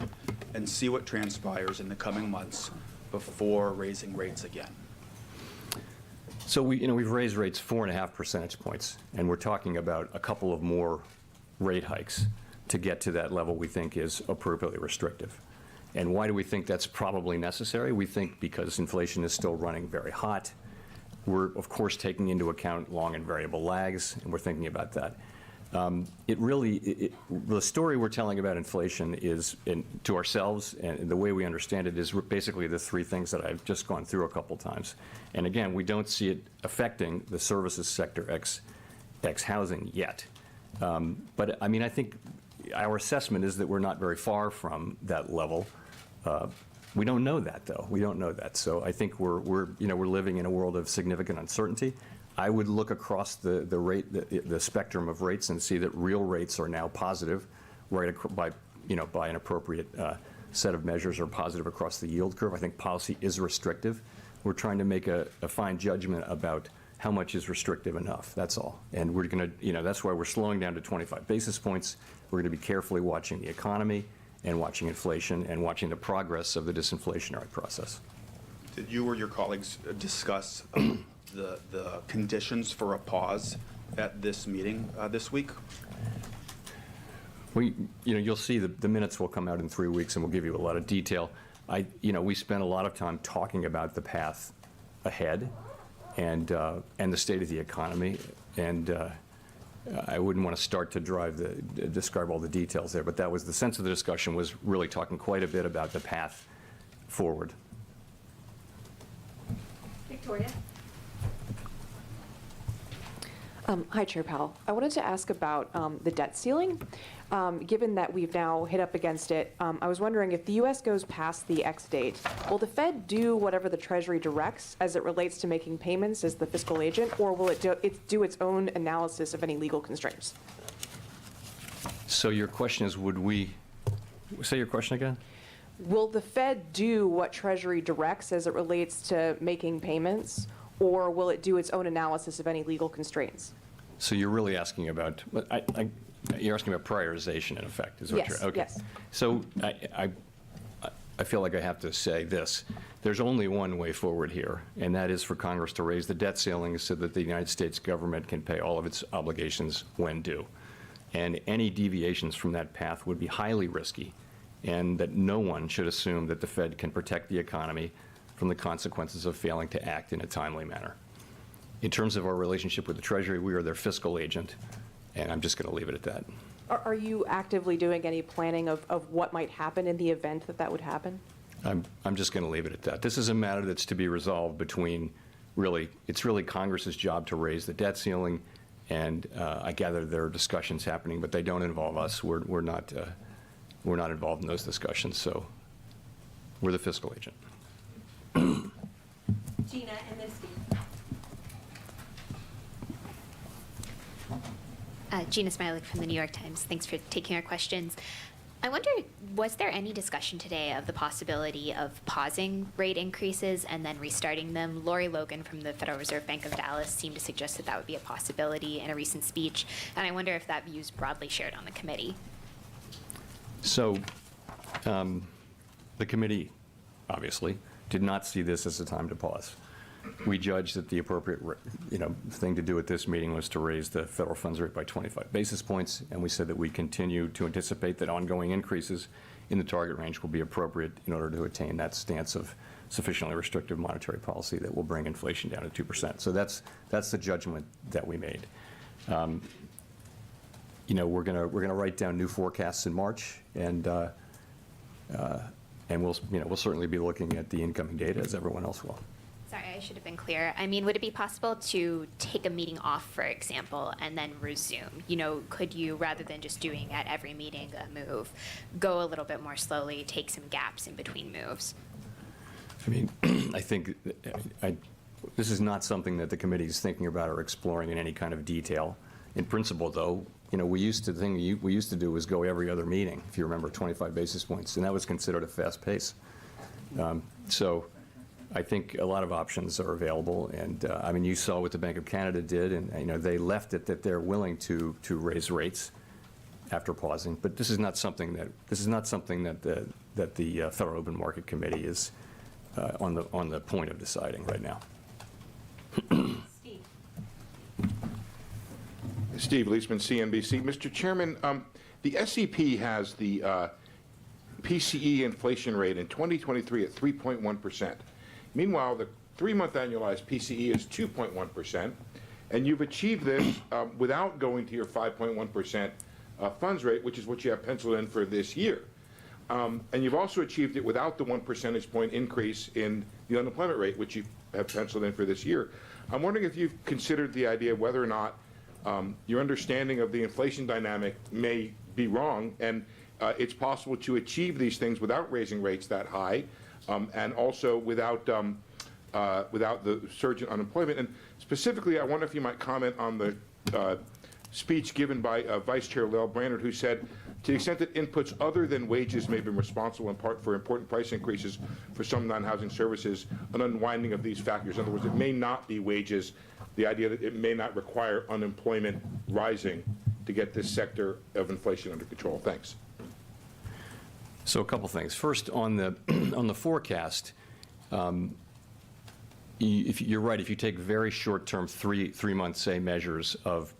and see what transpires in the coming months before raising rates again? So we've raised rates 4.5 percentage points, and we're talking about a couple of more rate hikes to get to that level we think is appropriately restrictive. And why do we think that's probably necessary? We think because inflation is still running very hot. We're, of course, taking into account long and variable lags, and we're thinking about that. The story we're telling about inflation is, to ourselves, and the way we understand it, is basically the three things that I've just gone through a couple times. And again, we don't see it affecting the services sector ex-housing yet. But I mean, I think our assessment is that we're not very far from that level. We don't know that, though. We don't know that. So I think we're living in a world of significant uncertainty. I would look across the spectrum of rates and see that real rates are now positive, right, by an appropriate set of measures are positive across the yield curve. I think policy is restrictive. We're trying to make a fine judgment about how much is restrictive enough, that's all. And we're going to, that's why we're slowing down to 25 basis points. We're going to be carefully watching the economy and watching inflation and watching the progress of the disinflationary process. Did you or your colleagues discuss the conditions for a pause at this meeting this week? You'll see the minutes will come out in 3 weeks, and we'll give you a lot of detail. We spent a lot of time talking about the path ahead and the state of the economy, and I wouldn't want to start to describe all the details there, but that was the sense of the discussion, was really talking quite a bit about the path forward. Victoria? Hi, Chair Powell. I wanted to ask about the debt ceiling. Given that we've now hit up against it, I was wondering if the U.S. goes past the X date, will the Fed do whatever the Treasury directs as it relates to making payments as the fiscal agent, or will it do its own analysis of any legal constraints? So your question is, would we, say your question again? Will the Fed do what Treasury directs as it relates to making payments, or will it do its own analysis of any legal constraints? So you're really asking about, you're asking about prioritization, in effect, is what Yes, you're, okay. yes. So I feel like I have to say this. There's only one way forward here, and that is for Congress to raise the debt ceiling so that the United States government can pay all of its obligations when due. And any deviations from that path would be highly risky, and that no one should assume that the Fed can protect the economy from the consequences of failing to act in a timely manner. In terms of our relationship with the Treasury, we are their fiscal agent, and I'm just going to leave it at that. Are you actively doing any planning of what might happen in the event that that would happen? I'm just going to leave it at that. This is a matter that's to be resolved between, it's really Congress's job to raise the debt ceiling, and I gather there are discussions happening, but they don't involve us. We're not involved in those discussions, so we're the fiscal agent. Gina, and then Steve. Gina Smilik from the New York Times. Thanks for taking our questions. I wonder, was there any discussion today of the possibility of pausing rate increases and then restarting them? Lori Logan from the Federal Reserve Bank of Dallas seemed to suggest that that would be a possibility in a recent speech, and I wonder if that view is broadly shared on the committee. So the committee, obviously, did not see this as a time to pause. We judged that the appropriate thing to do at this meeting was to raise the federal funds rate by 25 basis points, and we said that we continue to anticipate that ongoing increases in the target range will be appropriate in order to attain that stance of sufficiently restrictive monetary policy that will bring inflation down to 2%. So that's the judgment that we made. We're going to write down new forecasts in March, and we'll certainly be looking at the incoming data as everyone else will. Sorry, I should have been clear. I mean, would it be possible to take a meeting off, for example, and then resume? Could you, rather than just doing at every meeting a move, go a little bit more slowly, take some gaps in between moves? I mean, I think this is not something that the committee is thinking about or exploring in any kind of detail. In principle, though, we used to do was go every other meeting, if you remember, 25 basis points, and that was considered a fast pace. So I think a lot of options are available, and I mean, you saw what the Bank of Canada did, and they left it that they're willing to raise rates after pausing. But this is not something that the Federal Open Market Committee is on the point of deciding right now. Steve. Steve Leisman, CNBC. Mr. Chairman, the SEP has the PCE inflation rate in 2023 at 3.1%. Meanwhile, the 3-month annualized PCE is 2.1%, and you've achieved this without going to your 5.1% funds rate, which is what you have penciled in for this year. And you've also achieved it without the 1 percentage point increase in the unemployment rate, which you have penciled in for this year. I'm wondering if you've considered the idea of whether or not your understanding of the inflation dynamic may be wrong, and it's possible to achieve these things without raising rates that high, and also without the surge in unemployment. And specifically, I wonder if you might comment on the speech given by Vice Chair Lael Brainerd, who said To the extent that inputs other than wages may have been responsible in part for important price increases for some non-housing services, an unwinding of these factors. In other words, it may not be wages, the idea that it may not require unemployment rising to get this sector of inflation under control. Thanks. So a couple things. First, on the on the forecast, if you're right. If you take very short-term, three-month, say, measures of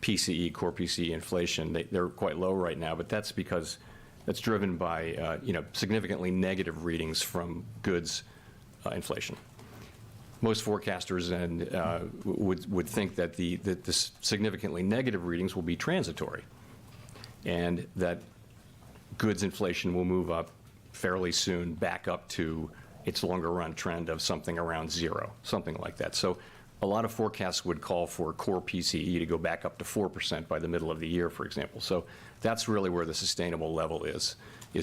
PCE, core PCE inflation, they're quite low right now. But that's because that's driven by significantly negative readings from goods inflation. Most forecasters would think that the significantly negative readings will be transitory, and that goods inflation will move up fairly soon back up to its longer run trend of something around 0, something like that. So a lot of forecasts would call for core PCE to go back up to 4% by the middle of the year, for example. So that's really where the sustainable level is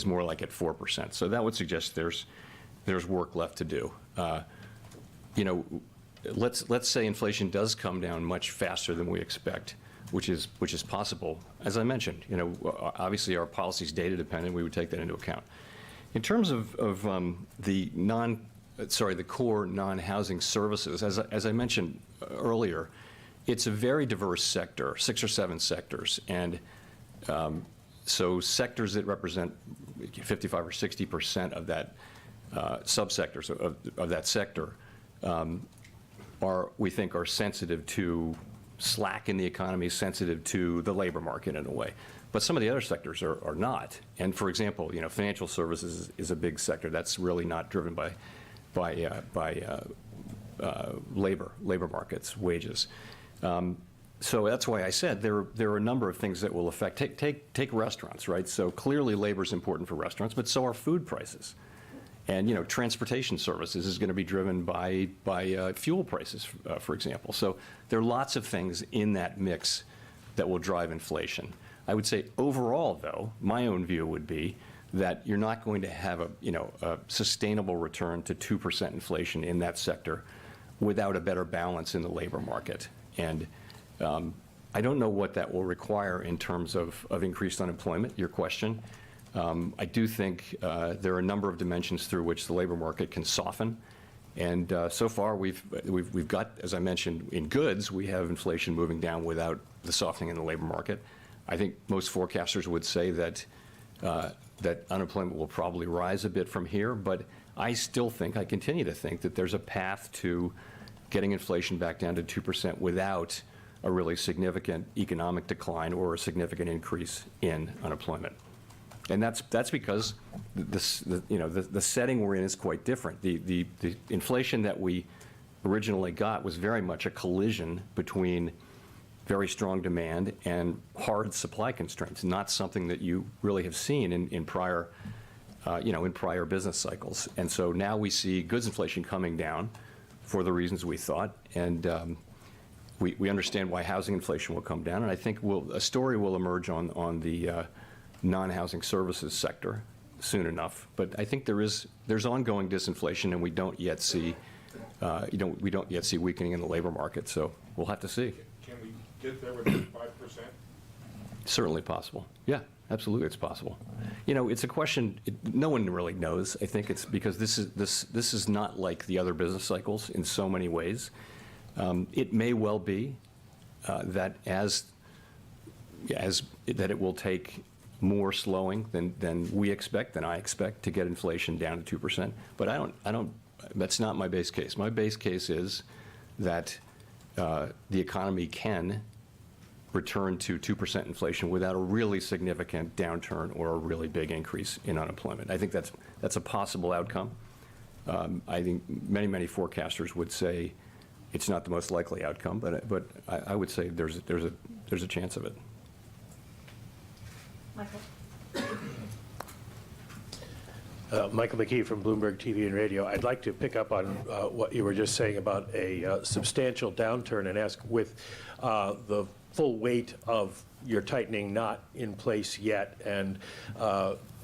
more like at 4%. So that would suggest there's work left to do. Let's say inflation does come down much faster than we expect, which is possible. As I mentioned, obviously our policy is data dependent. We would take that into account. In terms of the core non-housing services, as I mentioned earlier, it's a very diverse sector, 6 or 7 sectors, and so sectors that represent 55 or 60% of that subsectors of that sector we think are sensitive to slack in the economy, sensitive to the labor market in a way. But some of the other sectors are not. And for example, financial services is a big sector that's really not driven by labor markets, wages. So that's why I said there are a number of things that will affect. Take restaurants, right? So clearly labor is important for restaurants, but so are food prices. And transportation services is going to be driven by fuel prices, for example. So there are lots of things in that mix that will drive inflation. I would say overall, though, my own view would be that you're not going to have a sustainable return to 2% inflation in that sector without a better balance in the labor market. And I don't know what that will require in terms of increased unemployment, your question. I do think there are a number of dimensions through which the labor market can soften. And so far, we've got, as I mentioned, in goods, we have inflation moving down without the softening in the labor market. I think most forecasters would say that unemployment will probably rise a bit from here, but I continue to think that there's a path to getting inflation back down to 2% without a really significant economic decline or a significant increase in unemployment. And that's because the setting we're in is quite different. The inflation that we originally got was very much a collision between very strong demand and hard supply constraints, not something that you really have seen in prior business cycles. And so now we see goods inflation coming down for the reasons we thought, and we understand why housing inflation will come down. And I think a story will emerge on the non-housing services sector soon enough. But I think there's ongoing disinflation, and we don't yet see weakening in the labor market. So we'll have to see. Can we get there with 5%? Certainly possible. Yeah, absolutely, it's possible. It's a question no one really knows. I think it's because this is not like the other business cycles in so many ways. It may well be that that it will take more slowing than we expect, than I expect, to get inflation down to 2%. But I don't. That's not my base case. My base case is that the economy can return to 2% inflation without a really significant downturn or a really big increase in unemployment. I think that's a possible outcome. I think many forecasters would say it's not the most likely outcome, but I would say there's a chance of it. Michael. Michael McKee from Bloomberg TV and Radio. I'd like to pick up on what you were just saying about a substantial downturn and ask, with the full weight of your tightening not in place yet, and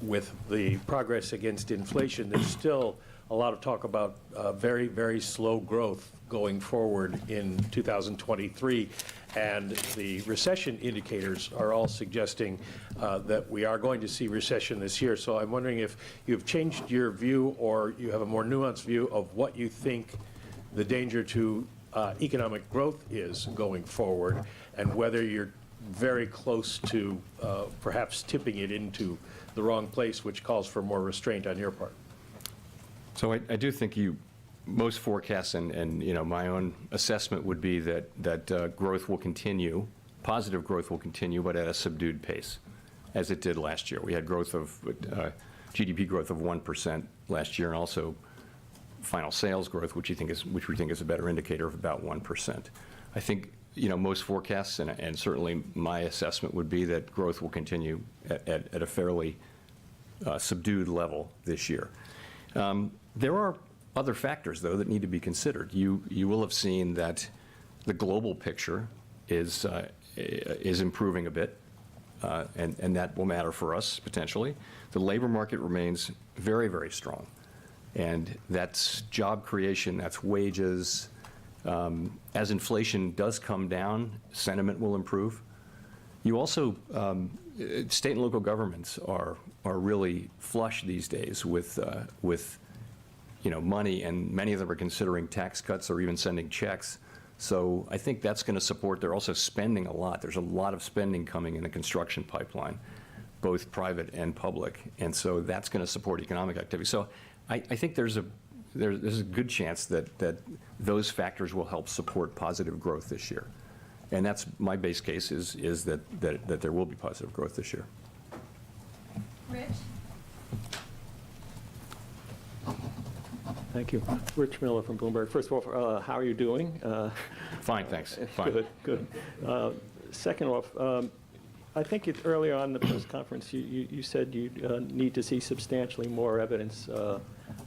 with the progress against inflation, there's still a lot of talk about very, very slow growth going forward in 2023. and the recession indicators are all suggesting that we are going to see recession this year. So I'm wondering if you've changed your view or you have a more nuanced view of what you think the danger to economic growth is going forward, and whether you're very close to perhaps tipping it into the wrong place, which calls for more restraint on your part. So I do think most forecasts and my own assessment would be that growth will continue, positive growth will continue, but at a subdued pace, as it did last year. We had growth of GDP growth of 1% last year, and also final sales growth, which we think is a better indicator of about 1%. I think most forecasts and certainly my assessment would be that growth will continue at a fairly subdued level this year. There are other factors, though, that need to be considered. You will have seen that the global picture is improving a bit, and that will matter for us potentially. The labor market remains very, very strong, and that's job creation, that's wages. As inflation does come down, sentiment will improve. You also, state and local governments are really flush these days with money, and many of them are considering tax cuts or even sending checks. So I think that's going to support. They're also spending a lot. There's a lot of spending coming in the construction pipeline, both private and public, and so that's going to support economic activity. So I think there's a good chance that those factors will help support positive growth this year. And that's my base case is that there will be positive growth this year. Rich? Thank you. Rich Miller from Bloomberg. First of all, how are you doing? Fine, thanks. Fine. Good. Second off, I think earlier on in the press conference, you said you need to see substantially more evidence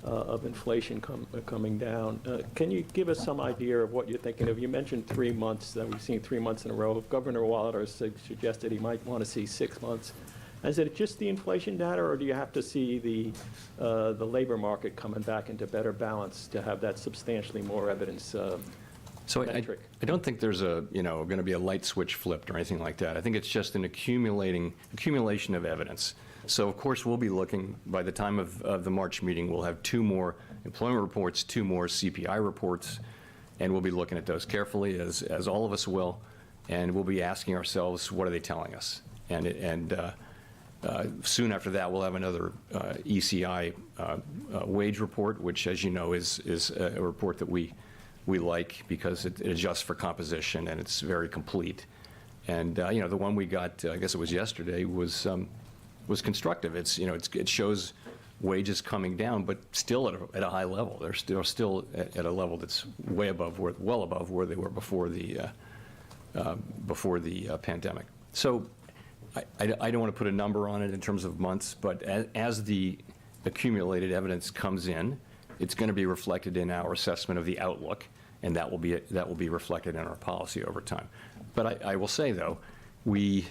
of inflation coming down. Can you give us some idea of what you're thinking of? You mentioned 3 months, that we've seen 3 months in a row. Governor Waller suggested he might want to see 6 months. Is it just the inflation data, or do you have to see the labor market coming back into better balance to have that substantially more evidence metric? I don't think there's going to be a light switch flipped or anything like that. I think it's just an accumulation of evidence. So of course we'll be looking, by the time of the March meeting, we'll have 2 more employment reports, 2 more CPI reports, and we'll be looking at those carefully, as all of us will, and we'll be asking ourselves, what are they telling us? And soon after that, we'll have another ECI wage report, which, as you know, is a report that we like because it adjusts for composition and it's very complete. And the one we got, I guess it was yesterday, was constructive. It shows wages coming down, but still at a high level. They're still at a level that's well above where they were before the pandemic. So I don't want to put a number on it in terms of months, but as the accumulated evidence comes in, it's going to be reflected in our assessment of the outlook, and that will be reflected in our policy over time. But I will say, though, it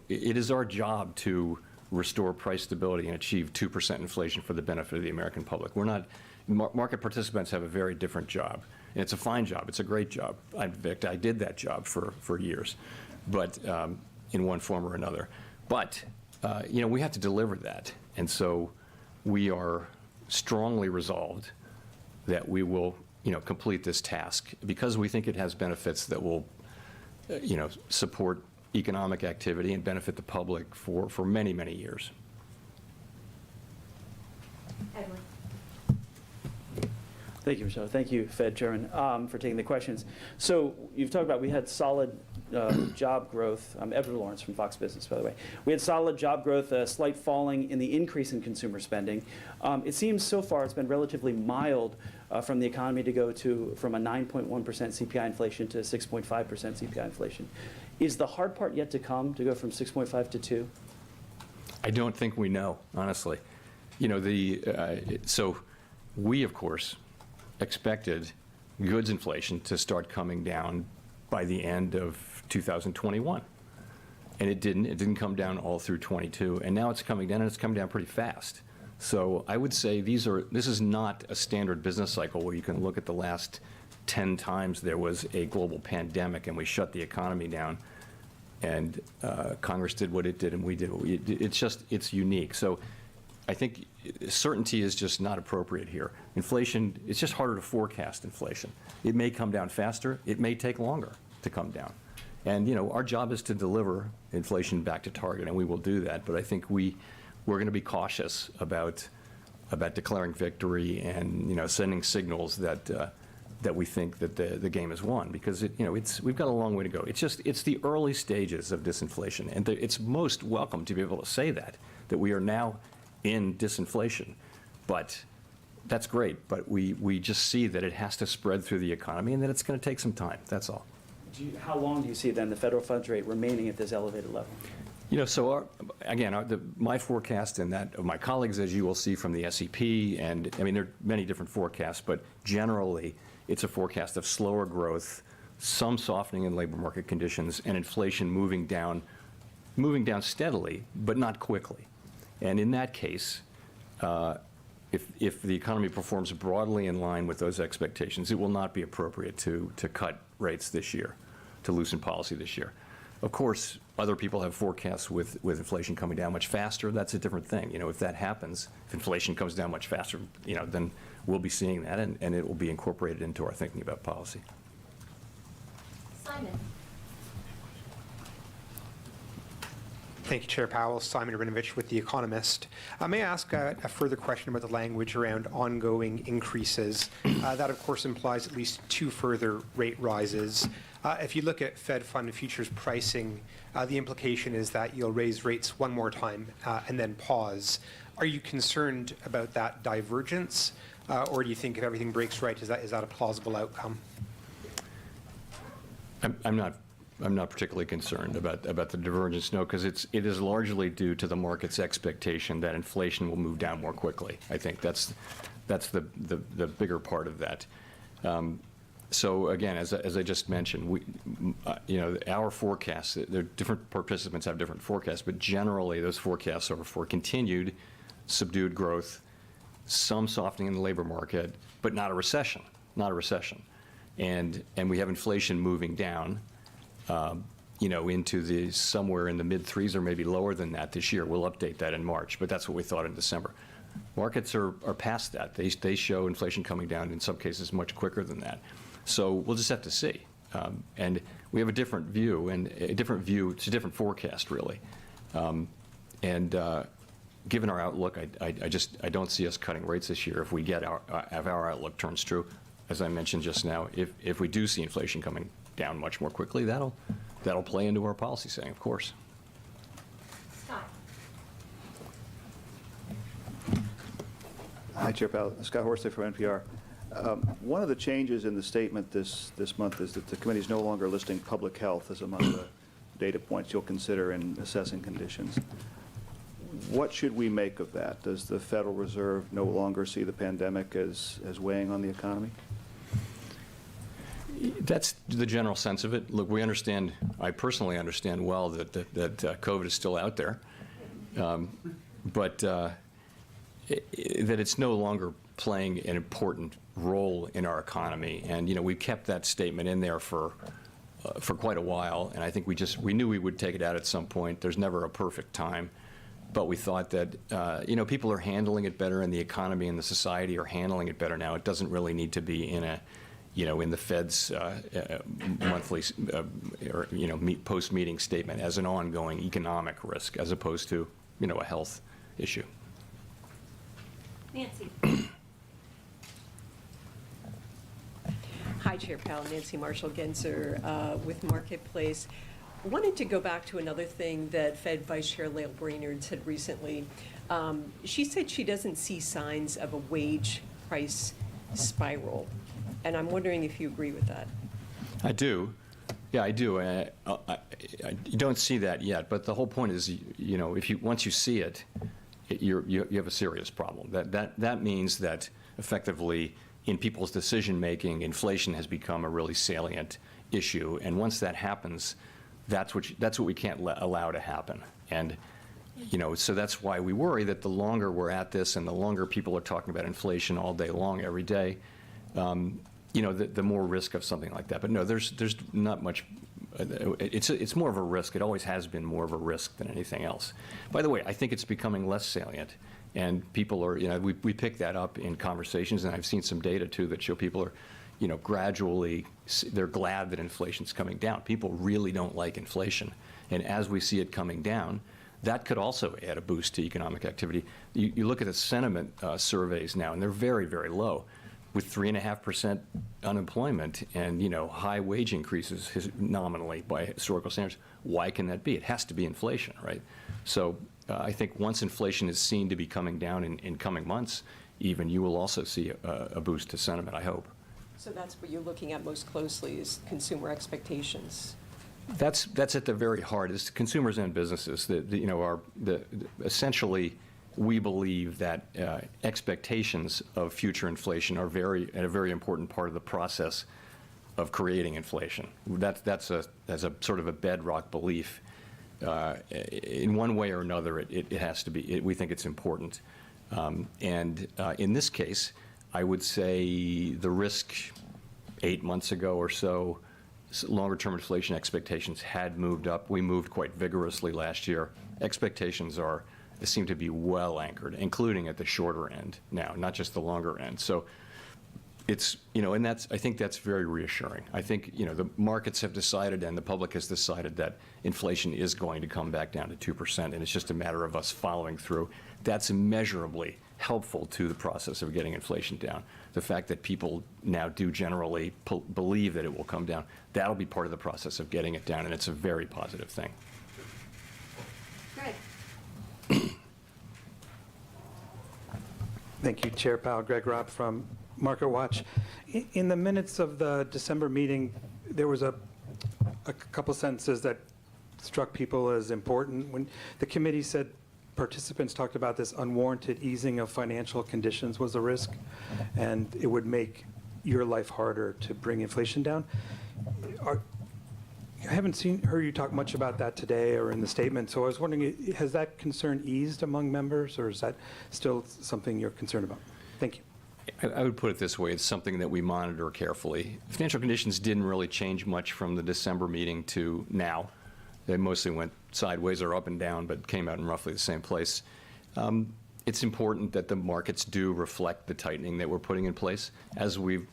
is our job to restore price stability and achieve 2% inflation for the benefit of the American public. Market participants have a very different job, and it's a fine job. It's a great job. In fact, I did that job for years, but in one form or another. But we have to deliver that, and so we are strongly resolved that we will complete this task because we think it has benefits that will support economic activity and benefit the public for many, many years. Edward? Thank you, Michelle. Thank you, Fed Chairman, for taking the questions. So you've talked about we had solid job growth. I'm Edward Lawrence from Fox Business, by the way. We had solid job growth, a slight falling in the increase in consumer spending. It seems so far it's been relatively mild from the economy to go from a 9.1% CPI inflation to 6.5% CPI inflation. Is the hard part yet to come, to go from 6.5 to 2? I don't think we know, honestly. So we, of course, expected goods inflation to start coming down by the end of 2021. And it didn't. It didn't come down all through 22. And now it's coming down, and it's coming down pretty fast. So I would say this is not a standard business cycle where you can look at the last 10 times there was a global pandemic and we shut the economy down, and Congress did what it did and we did what we did. It's unique. So I think certainty is just not appropriate here. Inflation, it's just harder to forecast inflation. It may come down faster. It may take longer to come down. And, you know, our job is to deliver inflation back to target, and we will do that. But I think we're going to be cautious about declaring victory and, you know, sending signals that we think that the game is won, because we've got a long way to go. It's the early stages of disinflation, and it's most welcome to be able to say that we are now in disinflation. But that's great, but we just see that it has to spread through the economy and that it's going to take some time. That's all. How long do you see then the federal funds rate remaining at this elevated level? You know, so my forecast and that of my colleagues, as you will see from the SEP, and I mean, there are many different forecasts, but generally it's a forecast of slower growth, some softening in labor market conditions, and inflation moving down steadily, but not quickly. And in that case, if the economy performs broadly in line with those expectations, it will not be appropriate to cut rates this year, to loosen policy this year. Of course, other people have forecasts with inflation coming down much faster. That's a different thing. You know, if that happens, if inflation comes down much faster, you know, then we'll be seeing that, and it will be incorporated into our thinking about policy. Simon. Thank you, Chair Powell. Simon Rabinovich with The Economist. May I ask a further question about the language around ongoing increases? That, of course, implies at least 2 further rate rises. If you look at Fed Fund futures pricing, the implication is that you'll raise rates one more time and then pause. Are you concerned about that divergence, or do you think if everything breaks right, is that a plausible outcome? I'm not particularly concerned about the divergence, no, because it is largely due to the market's expectation that inflation will move down more quickly. I think that's the bigger part of that. So again, as I just mentioned, our forecasts, different participants have different forecasts, but generally those forecasts are for continued subdued growth, some softening in the labor market, but not a recession, and we have inflation moving down. Into somewhere in the mid-3s or maybe lower than that this year. We'll update that in March, but that's what we thought in December. Markets are past that. They show inflation coming down in some cases much quicker than that. So we'll just have to see. And we have a different view, it's a different forecast, really. Given our outlook, I don't see us cutting rates this year if our outlook turns true. As I mentioned just now, if we do see inflation coming down much more quickly, that'll play into our policy setting, of course. Scott. Hi, Chair Powell. Scott Horsley from NPR. One of the changes in the statement this month is that the committee is no longer listing public health as among the data points you'll consider in assessing conditions. What should we make of that? Does the Federal Reserve no longer see the pandemic as weighing on the economy? That's the general sense of it. Look, I personally understand well that COVID is still out there, but that it's no longer playing an important role in our economy. And, we kept that statement in there for quite a while, and I think we knew we would take it out at some point. There's never a perfect time, but we thought that, people are handling it better, and the economy and the society are handling it better now. It doesn't really need to be in the Fed's monthly or post-meeting statement as an ongoing economic risk, as opposed to a health issue. Nancy. Hi, Chair Powell. Nancy Marshall-Genzer with Marketplace. I wanted to go back to another thing that Fed Vice Chair Lael Brainard said recently. She said she doesn't see signs of a wage price spiral. And I'm wondering if you agree with that. I do. Yeah, I do. You don't see that yet, but the whole point is, once you see it, you have a serious problem. That means that effectively, in people's decision-making, inflation has become a really salient issue, and once that happens, that's what we can't allow to happen. And so that's why we worry that the longer we're at this, and the longer people are talking about inflation all day long, every day, the more risk of something like that. But no, there's not much. It's more of a risk. It always has been more of a risk than anything else. By the way, I think it's becoming less salient, and people are, we pick that up in conversations, and I've seen some data too that show people are, gradually, they're glad that inflation's coming down. People really don't like inflation, and as we see it coming down, that could also add a boost to economic activity. You look at the sentiment surveys now, and they're very, very low. With 3.5% unemployment and high wage increases nominally by historical standards, why can that be? It has to be inflation, right? So I think once inflation is seen to be coming down in coming months, even you will also see a boost to sentiment, I hope. So that's what you're looking at most closely is consumer expectations. That's at the very heart. It's consumers and businesses essentially. We believe that expectations of future inflation are a very important part of the process of creating inflation. That's a sort of a bedrock belief. In one way or another, it has to be. We think it's important. And in this case, I would say the risk 8 months ago or so, longer-term inflation expectations had moved up. We moved quite vigorously last year. Expectations seem to be well anchored, including at the shorter end now, not just the longer end. So it's, and I think that's very reassuring. I think, the markets have decided and the public has decided that inflation is going to come back down to 2%, and it's just a matter of us following through. That's immeasurably helpful to the process of getting inflation down. The fact that people now do generally believe that it will come down, that'll be part of the process of getting it down, and it's a very positive thing. Greg. Thank you, Chair Powell. Greg Ropp from Market Watch. In the minutes of the December meeting, there was a couple sentences that struck people as important. When the committee said participants talked about this unwarranted easing of financial conditions was a risk, and it would make your life harder to bring inflation down. I haven't heard you talk much about that today or in the statement, so I was wondering, has that concern eased among members, or is that still something you're concerned about? Thank you. I would put it this way. It's something that we monitor carefully. Financial conditions didn't really change much from the December meeting to now. They mostly went sideways or up and down, but came out in roughly the same place. It's important that the markets do reflect the tightening that we're putting in place. As we've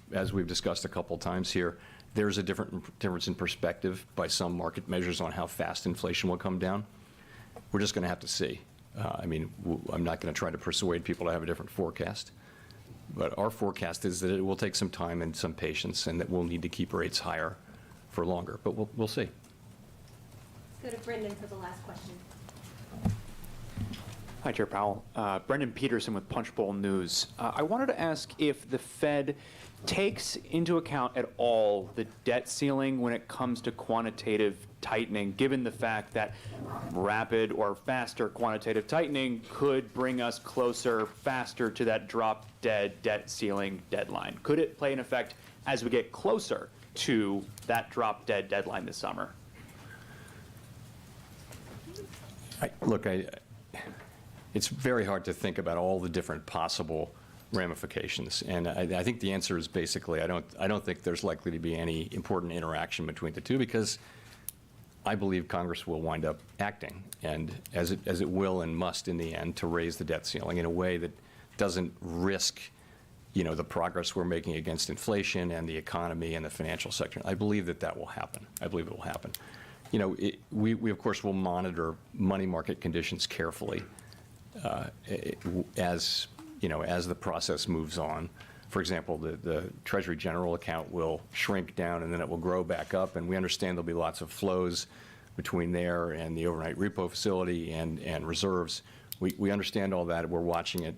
discussed a couple times here, there's a difference in perspective by some market measures on how fast inflation will come down. We're just going to have to see. I'm not going to try to persuade people to have a different forecast. But our forecast is that it will take some time and some patience, and that we'll need to keep rates higher for longer. But we'll see. Let's go to Brendan for the last question. Hi, Chair Powell. Brendan Peterson with Punchbowl News. I wanted to ask if the Fed takes into account at all the debt ceiling when it comes to quantitative tightening, given the fact that rapid or faster quantitative tightening could bring us closer, faster to that drop-dead debt ceiling deadline. Could it play an effect as we get closer to that drop-dead deadline this summer? It's very hard to think about all the different possible ramifications, and I think the answer is basically I don't think there's likely to be any important interaction between the two, because I believe Congress will wind up acting, and as it will and must in the end, to raise the debt ceiling in a way that doesn't risk the progress we're making against inflation and the economy and the financial sector. I believe that will happen. I believe it will happen. We of course will monitor money market conditions carefully as the process moves on. For example, the Treasury General account will shrink down and then it will grow back up, and we understand there'll be lots of flows between there and the overnight repo facility and reserves. We understand all that. We're watching it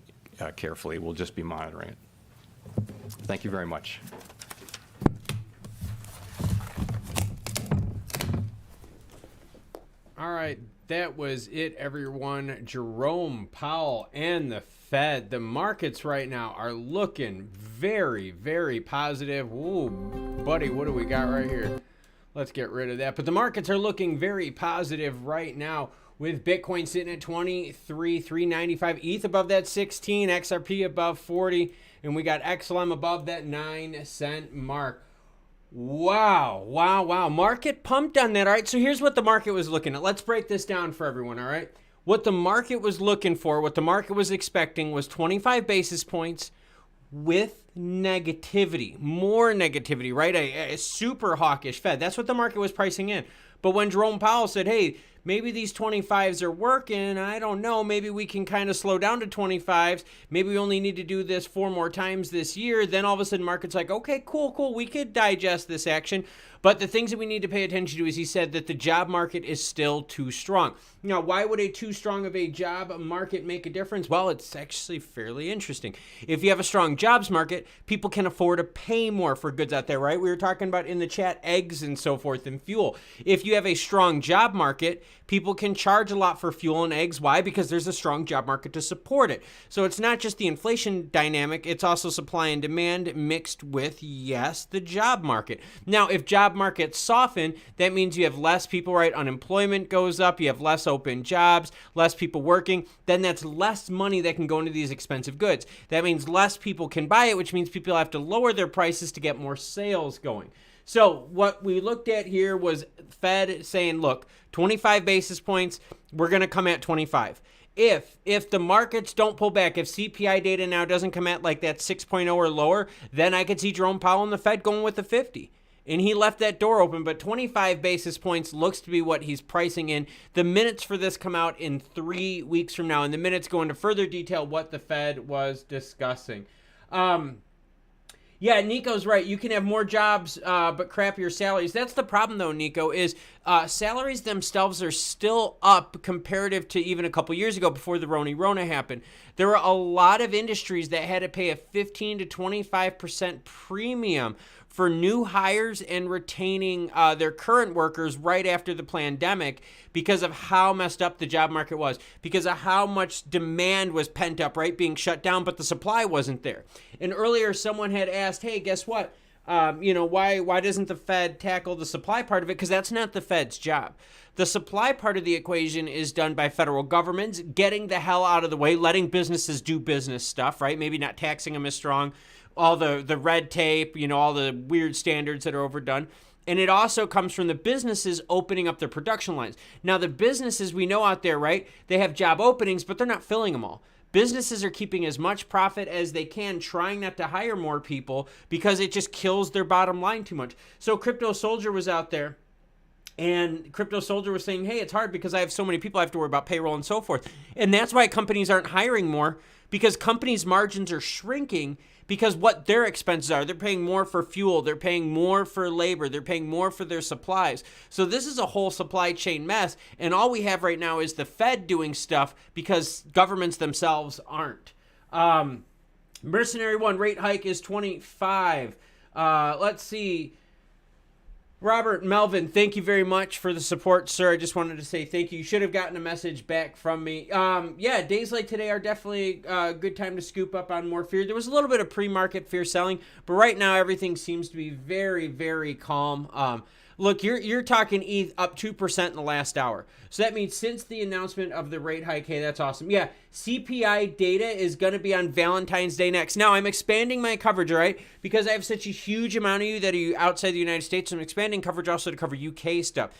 carefully. We'll just be monitoring it. Thank you very much. All right, that was it, everyone. Jerome Powell and the Fed. The markets right now are looking very, very positive. Ooh, buddy, what do we got right here? Let's get rid of that. But the markets are looking very positive right now. with Bitcoin sitting at 23,395, ETH above that 16, XRP above 40, and we got XLM above that 9-cent mark. Wow, wow, wow. Market pumped on that. All right, so here's what the market was looking at. Let's break this down for everyone, all right? What the market was looking for, what the market was expecting was 25 basis points with negativity, more negativity, right? A super hawkish Fed. That's what the market was pricing in. But when Jerome Powell said, hey, maybe these 25s are working, I don't know, maybe we can kind of slow down to 25s, maybe we only need to do this 4 more times this year, then all of a sudden market's like, okay, cool, we could digest this action. But the things that we need to pay attention to is he said that the job market is still too strong. Now, why would a too strong of a job market make a difference? Well, it's actually fairly interesting. If you have a strong jobs market, people can afford to pay more for goods out there, right? We were talking about in the chat eggs and so forth and fuel. If you have a strong job market, people can charge a lot for fuel and eggs. Why? Because there's a strong job market to support it. So it's not just the inflation dynamic, it's also supply and demand mixed with, yes, the job market. Now, if job markets soften, that means you have less people, right? Unemployment goes up, you have less open jobs, less people working, then that's less money that can go into these expensive goods. That means less people can buy it, which means people have to lower their prices to get more sales going. So what we looked at here was Fed saying, look, 25 basis points, we're going to come at 25. If the markets don't pull back, if CPI data now doesn't come at like that 6.0 or lower, then I could see Jerome Powell and the Fed going with the 50. And he left that door open, but 25 basis points looks to be what he's pricing in. The minutes for this come out in 3 weeks from now, and the minutes go into further detail what the Fed was discussing. Yeah, Nico's right. You can have more jobs, but crappier salaries. That's the problem, though, Nico, is salaries themselves are still up comparative to even a couple years ago before the Rona happened. There were a lot of industries that had to pay a 15 to 25% premium for new hires and retaining their current workers right after the pandemic because of how messed up the job market was, because of how much demand was pent up, right, being shut down, but the supply wasn't there. And earlier someone had asked, hey, guess what? Why doesn't the Fed tackle the supply part of it? Because that's not the Fed's job. The supply part of the equation is done by federal governments, getting the hell out of the way, letting businesses do business stuff, right? Maybe not taxing them as strong, all the red tape, all the weird standards that are overdone. And it also comes from the businesses opening up their production lines. Now, the businesses we know out there, right, they have job openings, but they're not filling them all. Businesses are keeping as much profit as they can, trying not to hire more people because it just kills their bottom line too much. So Crypto Soldier was out there, and Crypto Soldier was saying, hey, it's hard because I have so many people I have to worry about payroll and so forth. And that's why companies aren't hiring more, because companies' margins are shrinking because what their expenses are. They're paying more for fuel. They're paying more for labor. They're paying more for their supplies. So this is a whole supply chain mess. And all we have right now is the Fed doing stuff because governments themselves aren't. Mercenary One rate hike is 25. Let's see. Robert Melvin, thank you very much for the support, sir. I just wanted to say thank you. You should have gotten a message back from me. Yeah, days like today are definitely a good time to scoop up on more fear. There was a little bit of pre-market fear selling, but right now everything seems to be very, very calm. Look, you're talking ETH up 2% in the last hour. So that means since the announcement of the rate hike, hey, that's awesome. Yeah, CPI data is going to be on Valentine's Day next. Now, I'm expanding my coverage, all right, because I have such a huge amount of you that are outside the United States. So I'm expanding coverage also to cover UK stuff.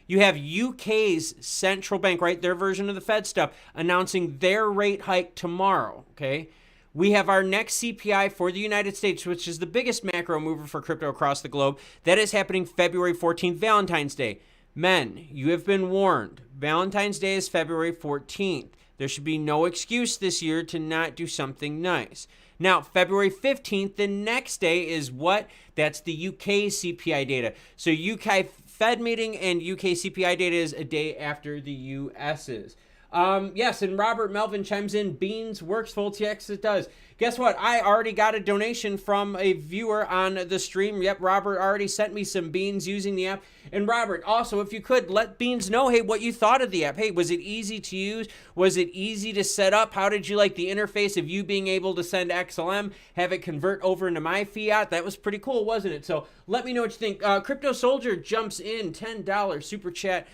You have UK's central bank, right, their version of the Fed stuff, announcing their rate hike tomorrow, okay? We have our next CPI for the United States, which is the biggest macro mover for crypto across the globe. That is happening February 14th, Valentine's Day. Men, you have been warned. Valentine's Day is February 14th. There should be no excuse this year to not do something nice. Now, February 15th, the next day is what? That's the UK CPI data. So UK Fed meeting and UK CPI data is a day after the US's. Yes, and Robert Melvin chimes in, beans works, folks. Yes, it does. Guess what? I already got a donation from a viewer on the stream. Yep, Robert already sent me some beans using the app. And Robert, also, if you could, let Beans know, hey, what you thought of the app. Hey, was it easy to use? Was it easy to set up? How did you like the interface of you being able to send XLM, have it convert over into my fiat? That was pretty cool, wasn't it? So let me know what you think. Crypto Soldier jumps in, $10 super chat.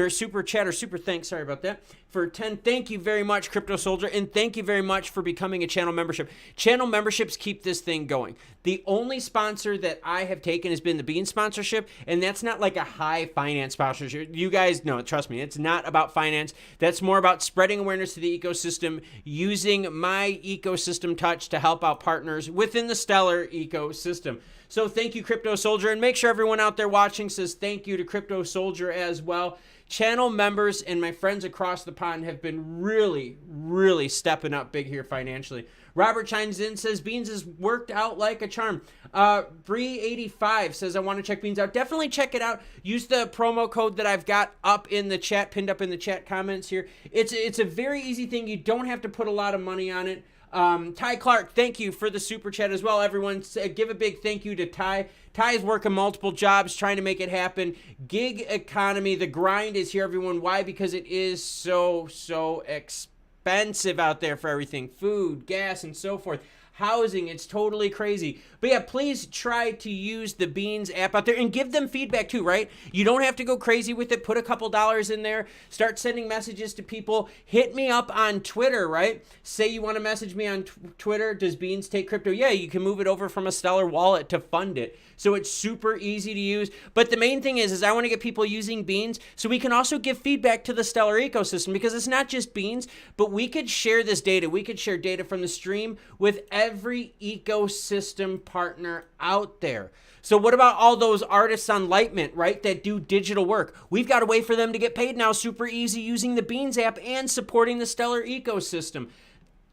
super chat or super thanks, sorry about that, for 10. Thank you very much, Crypto Soldier, and thank you very much for becoming a channel membership. Channel memberships keep this thing going. The only sponsor that I have taken has been the Bean sponsorship, and that's not like a high finance sponsorship. You guys know, trust me, it's not about finance. That's more about spreading awareness to the ecosystem, using my ecosystem touch to help out partners within the Stellar ecosystem. So thank you, Crypto Soldier, and make sure everyone out there watching says thank you to Crypto Soldier as well. Channel members and my friends across the pond have been really, really stepping up big here financially. Robert chimes in, says Beans has worked out like a charm. Bree85 says, I want to check Beans out. Definitely check it out. Use the promo code that I've got up in the chat, pinned up in the chat comments here. It's a very easy thing. You don't have to put a lot of money on it. Ty Clark, thank you for the super chat as well. Everyone, give a big thank you to Ty. Ty is working multiple jobs, trying to make it happen. Gig economy, the grind is here, everyone. Why? Because it is so expensive out there for everything. Food, gas, and so forth. Housing, it's totally crazy. But yeah, please try to use the Beans app out there and give them feedback too, right? You don't have to go crazy with it. Put a couple dollars in there. Start sending messages to people. Hit me up on Twitter, right? Say you want to message me on Twitter. Does Beans take crypto? Yeah, you can move it over from a Stellar wallet to fund it. So it's super easy to use. But the main thing is I want to get people using Beans so we can also give feedback to the Stellar ecosystem, because it's not just Beans, but we could share this data. We could share data from the stream with every ecosystem partner out there. So what about all those artists on Lightmint, right, that do digital work? We've got a way for them to get paid now, super easy, using the Beans app and supporting the Stellar ecosystem.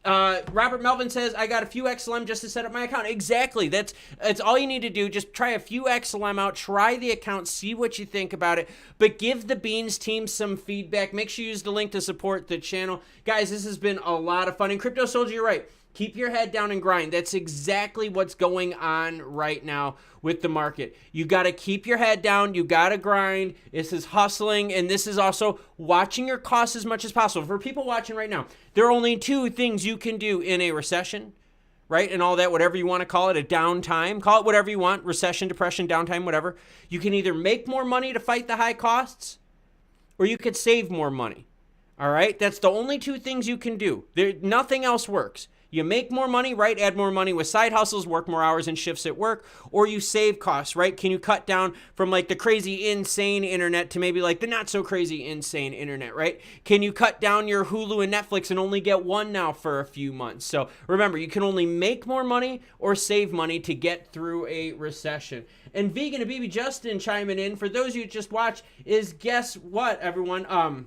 Robert Melvin says, I got a few XLM just to set up my account. Exactly. That's all you need to do. Just try a few XLM out, try the account, see what you think about it, but give the Beans team some feedback. Make sure you use the link to support the channel. Guys, this has been a lot of fun. And Crypto Soldier, you're right. Keep your head down and grind. That's exactly what's going on right now with the market. You got to keep your head down. You got to grind. This is hustling, and this is also watching your costs as much as possible. For people watching right now, there are only two things you can do in a recession, right? And all that, whatever you want to call it, a downtime. Call it whatever you want, recession, depression, downtime, whatever. You can either make more money to fight the high costs, or you could save more money, all right? That's the only two things you can do. Nothing else works. You make more money, right? Add more money with side hustles, work more hours and shifts at work, or you save costs, right? Can you cut down from like the crazy, insane internet to maybe like the not so crazy, insane internet, right? Can you cut down your Hulu and Netflix and only get one now for a few months? So remember, you can only make more money or save money to get through a recession. And Vegan and BB Justin chiming in, for those of you who just watch, is guess what, everyone?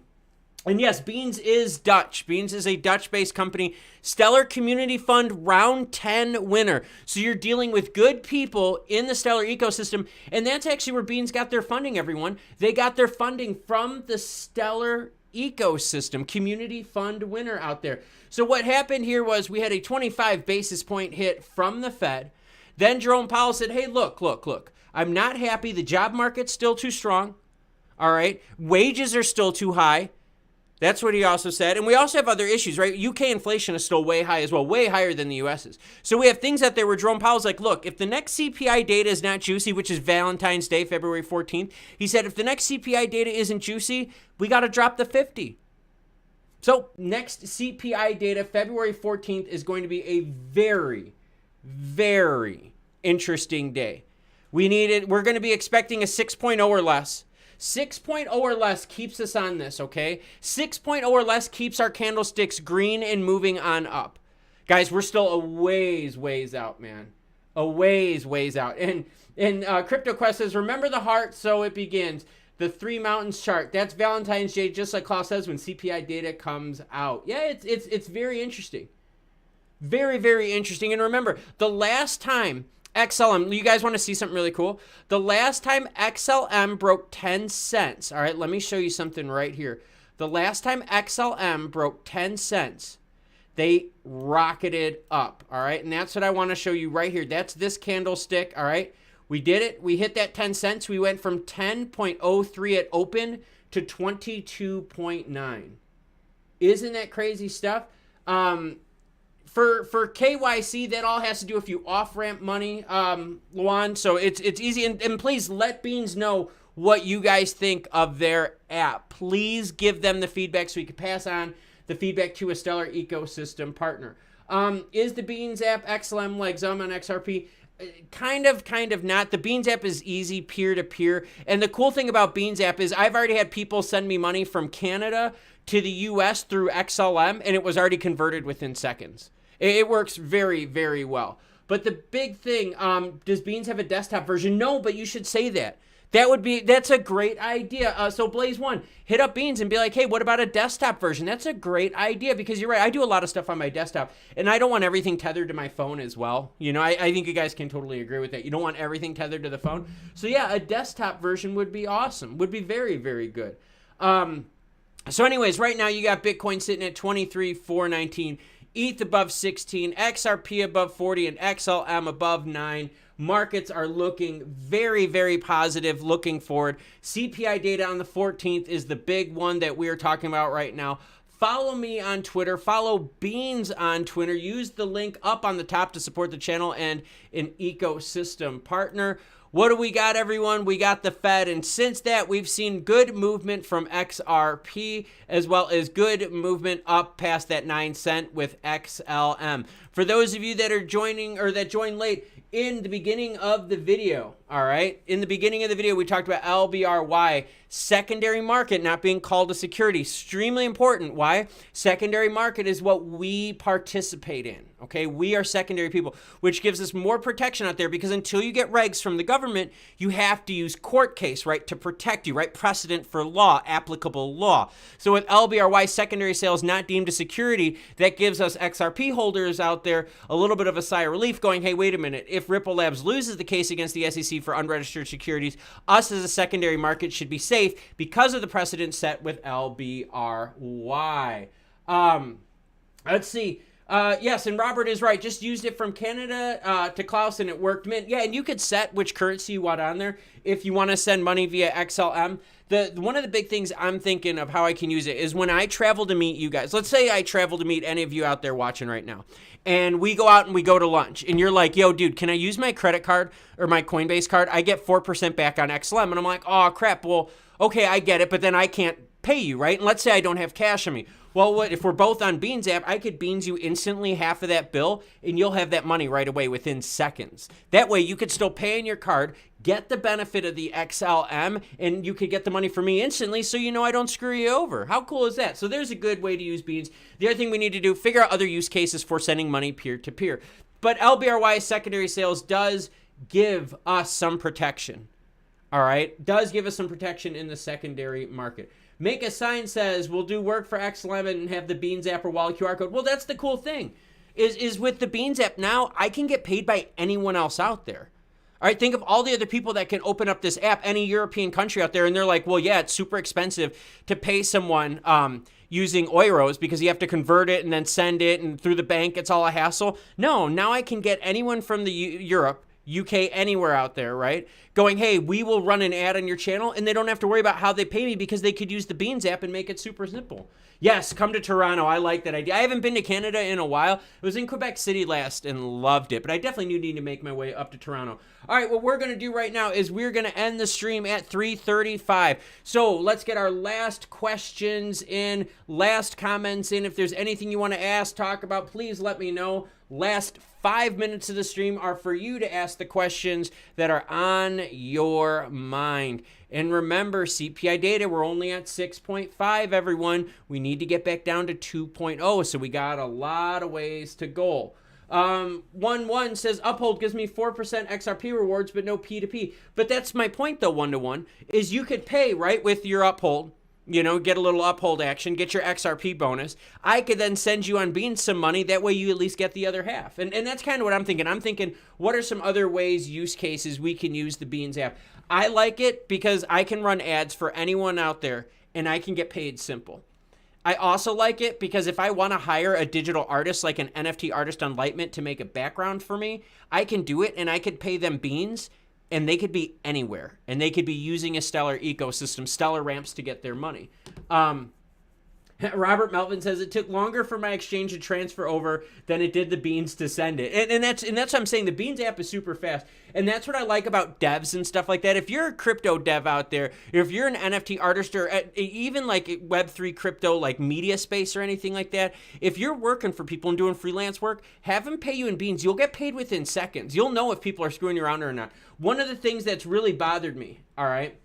And yes, Beans is Dutch. Beans is a Dutch-based company. Stellar Community Fund Round 10 winner. So you're dealing with good people in the Stellar ecosystem, and that's actually where Beans got their funding, everyone. They got their funding from the Stellar ecosystem, Community Fund winner out there. So what happened here was we had a 25 basis point hit from the Fed. Then Jerome Powell said, hey, look. I'm not happy. The job market's still too strong. All right. Wages are still too high. That's what he also said. And we also have other issues, right? UK inflation is still way high as well, way higher than the US's. So we have things out there where Jerome Powell's like, look, if the next CPI data is not juicy, which is Valentine's Day, February 14th, he said, if the next CPI data isn't juicy, we got to drop the 50. So next CPI data, February 14th, is going to be a very, very interesting day. We're going to be expecting a 6.0 or less. 6.0 or less keeps us on this, okay? 6.0 or less keeps our candlesticks green and moving on up. Guys, we're still a ways out, man. A ways out. And CryptoQuest says, remember the heart, so it begins. The Three Mountains chart. That's Valentine's Day, just like Klaus says, when CPI data comes out. Yeah, it's very interesting. Very, very interesting. And remember, the last time XLM, you guys want to see something really cool? The last time XLM broke 10 cents, all right, let me show you something right here. The last time XLM broke 10 cents, they rocketed up, all right? And that's what I want to show you right here. That's this candlestick, all right? We did it. We hit that 10 cents. We went from 10.03 at open to 22.9. Isn't that crazy stuff? For KYC, that all has to do with you off-ramp money, Luan. So it's easy. And please let Beans know what you guys think of their app. Please give them the feedback so we can pass on the feedback to a stellar ecosystem partner. Is the Beans app XLM like XLM and XRP? Kind of not. The Beans app is easy peer-to-peer. And the cool thing about Beans app is I've already had people send me money from Canada to the US through XLM, and it was already converted within seconds. It works very, very well. But the big thing, does Beans have a desktop version? No, but you should say that. That's a great idea. So Blaze One, hit up Beans and be like, hey, what about a desktop version? That's a great idea, because you're right. I do a lot of stuff on my desktop, and I don't want everything tethered to my phone as well. You know, I think you guys can totally agree with that. You don't want everything tethered to the phone. So yeah, a desktop version would be awesome. Would be very, very good. So anyways, right now you got Bitcoin sitting at 23,419, ETH above 16, XRP above 40, and XLM above 9. Markets are looking very, very positive, looking forward. CPI data on the 14th is the big one that we are talking about right now. Follow me on Twitter. Follow Beans on Twitter. Use the link up on the top to support the channel and an ecosystem partner. What do we got, everyone? We got the Fed, and since that, we've seen good movement from XRP, as well as good movement up past that 9 cent with XLM. For those of you that are joining or that joined late, in the beginning of the video, all right? In the beginning of the video, we talked about LBRY, secondary market not being called a security. Extremely important. Why? Secondary market is what we participate in, okay? We are secondary people, which gives us more protection out there, because until you get regs from the government, you have to use court case, right, to protect you, right? Precedent for law, applicable law. So with LBRY secondary sales not deemed a security, that gives us XRP holders out there a little bit of a sigh of relief, going, hey, wait a minute. If Ripple Labs loses the case against the SEC for unregistered securities, us as a secondary market should be safe because of the precedent set with LBRY. Let's see. Yes, and Robert is right. Just used it from Canada to Klaus, and it worked mint. Yeah, and you could set which currency you want on there if you want to send money via XLM. One of the big things I'm thinking of how I can use it is when I travel to meet you guys. Let's say I travel to meet any of you out there watching right now, and we go out and we go to lunch, and you're like, yo, dude, can I use my credit card or my Coinbase card? I get 4% back on XLM. And I'm like, oh, crap. Well, okay, I get it, but then I can't pay you, right? And let's say I don't have cash on me. Well, what if we're both on Beans app? I could Beans you instantly half of that bill, and you'll have that money right away within seconds. That way, you could still pay in your card, get the benefit of the XLM, and you could get the money from me instantly, so you know I don't screw you over. How cool is that? So there's a good way to use Beans. The other thing we need to do, figure out other use cases for sending money peer-to-peer. But LBRY secondary sales does give us some protection. All right? Does give us some protection in the secondary market. Make a sign says, we'll do work for XLM and have the Beans app or wallet QR code. Well, that's the cool thing, is with the Beans app now, I can get paid by anyone else out there. All right, think of all the other people that can open up this app, any European country out there, and they're like, well, yeah, it's super expensive to pay someone using euros because you have to convert it and then send it, and through the bank, it's all a hassle. No, now I can get anyone from the Europe, UK, anywhere out there, right? Going, hey, we will run an ad on your channel, and they don't have to worry about how they pay me because they could use the Beans app and make it super simple. Yes, come to Toronto. I like that idea. I haven't been to Canada in a while. I was in Quebec City last and loved it, but I definitely need to make my way up to Toronto. All right, what we're going to do right now is we're going to end the stream at 3:35. So let's get our last questions in, last comments in. If there's anything you want to ask, talk about, please let me know. Last 5 minutes of the stream are for you to ask the questions that are on your mind. And remember, CPI data, we're only at 6.5, everyone. We need to get back down to 2.0, so we got a lot of ways to go. 1-1 says, Uphold gives me 4% XRP rewards, but no P2P. But that's my point, though, 1-to-1, is you could pay, right, with your Uphold. You know, get a little Uphold action, get your XRP bonus. I could then send you on Beans some money. That way you at least get the other half. And that's kind of what I'm thinking. I'm thinking, what are some other ways, use cases we can use the Beans app? I like it because I can run ads for anyone out there, and I can get paid simple. I also like it because if I want to hire a digital artist, like an NFT artist on Lightmint, to make a background for me, I can do it, and I could pay them Beans, and they could be anywhere, and they could be using a Stellar ecosystem, Stellar ramps to get their money. Robert Melvin says it took longer for my exchange to transfer over than it did the Beans to send it. And that's what I'm saying. The Beans app is super fast. And that's what I like about devs and stuff like that. If you're a crypto dev out there, if you're an NFT artist or even like Web3 crypto, like media space or anything like that, if you're working for people and doing freelance work, have them pay you in Beans. You'll get paid within seconds. You'll know if people are screwing you around or not. One of the things that's really bothered me, all right,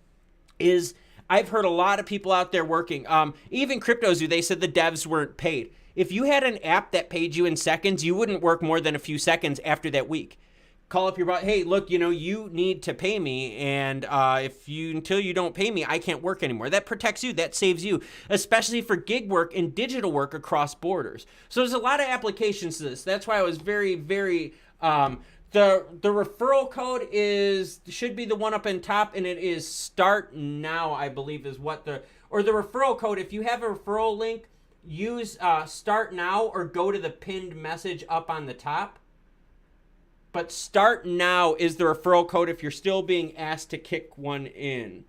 is I've heard a lot of people out there working, even CryptoZoo, they said the devs weren't paid. If you had an app that paid you in seconds, you wouldn't work more than a few seconds after that week. Call up your boss, hey, look, you need to pay me, and until you don't pay me, I can't work anymore. That protects you, that saves you, especially for gig work and digital work across borders. So there's a lot of applications to this. That's why I was very, very, the referral code should be the one up in top, and it is Start Now, I believe is what the referral code, if you have a referral link, use Start Now or go to the pinned message up on the top. But Start Now is the referral code if you're still being asked to kick one in.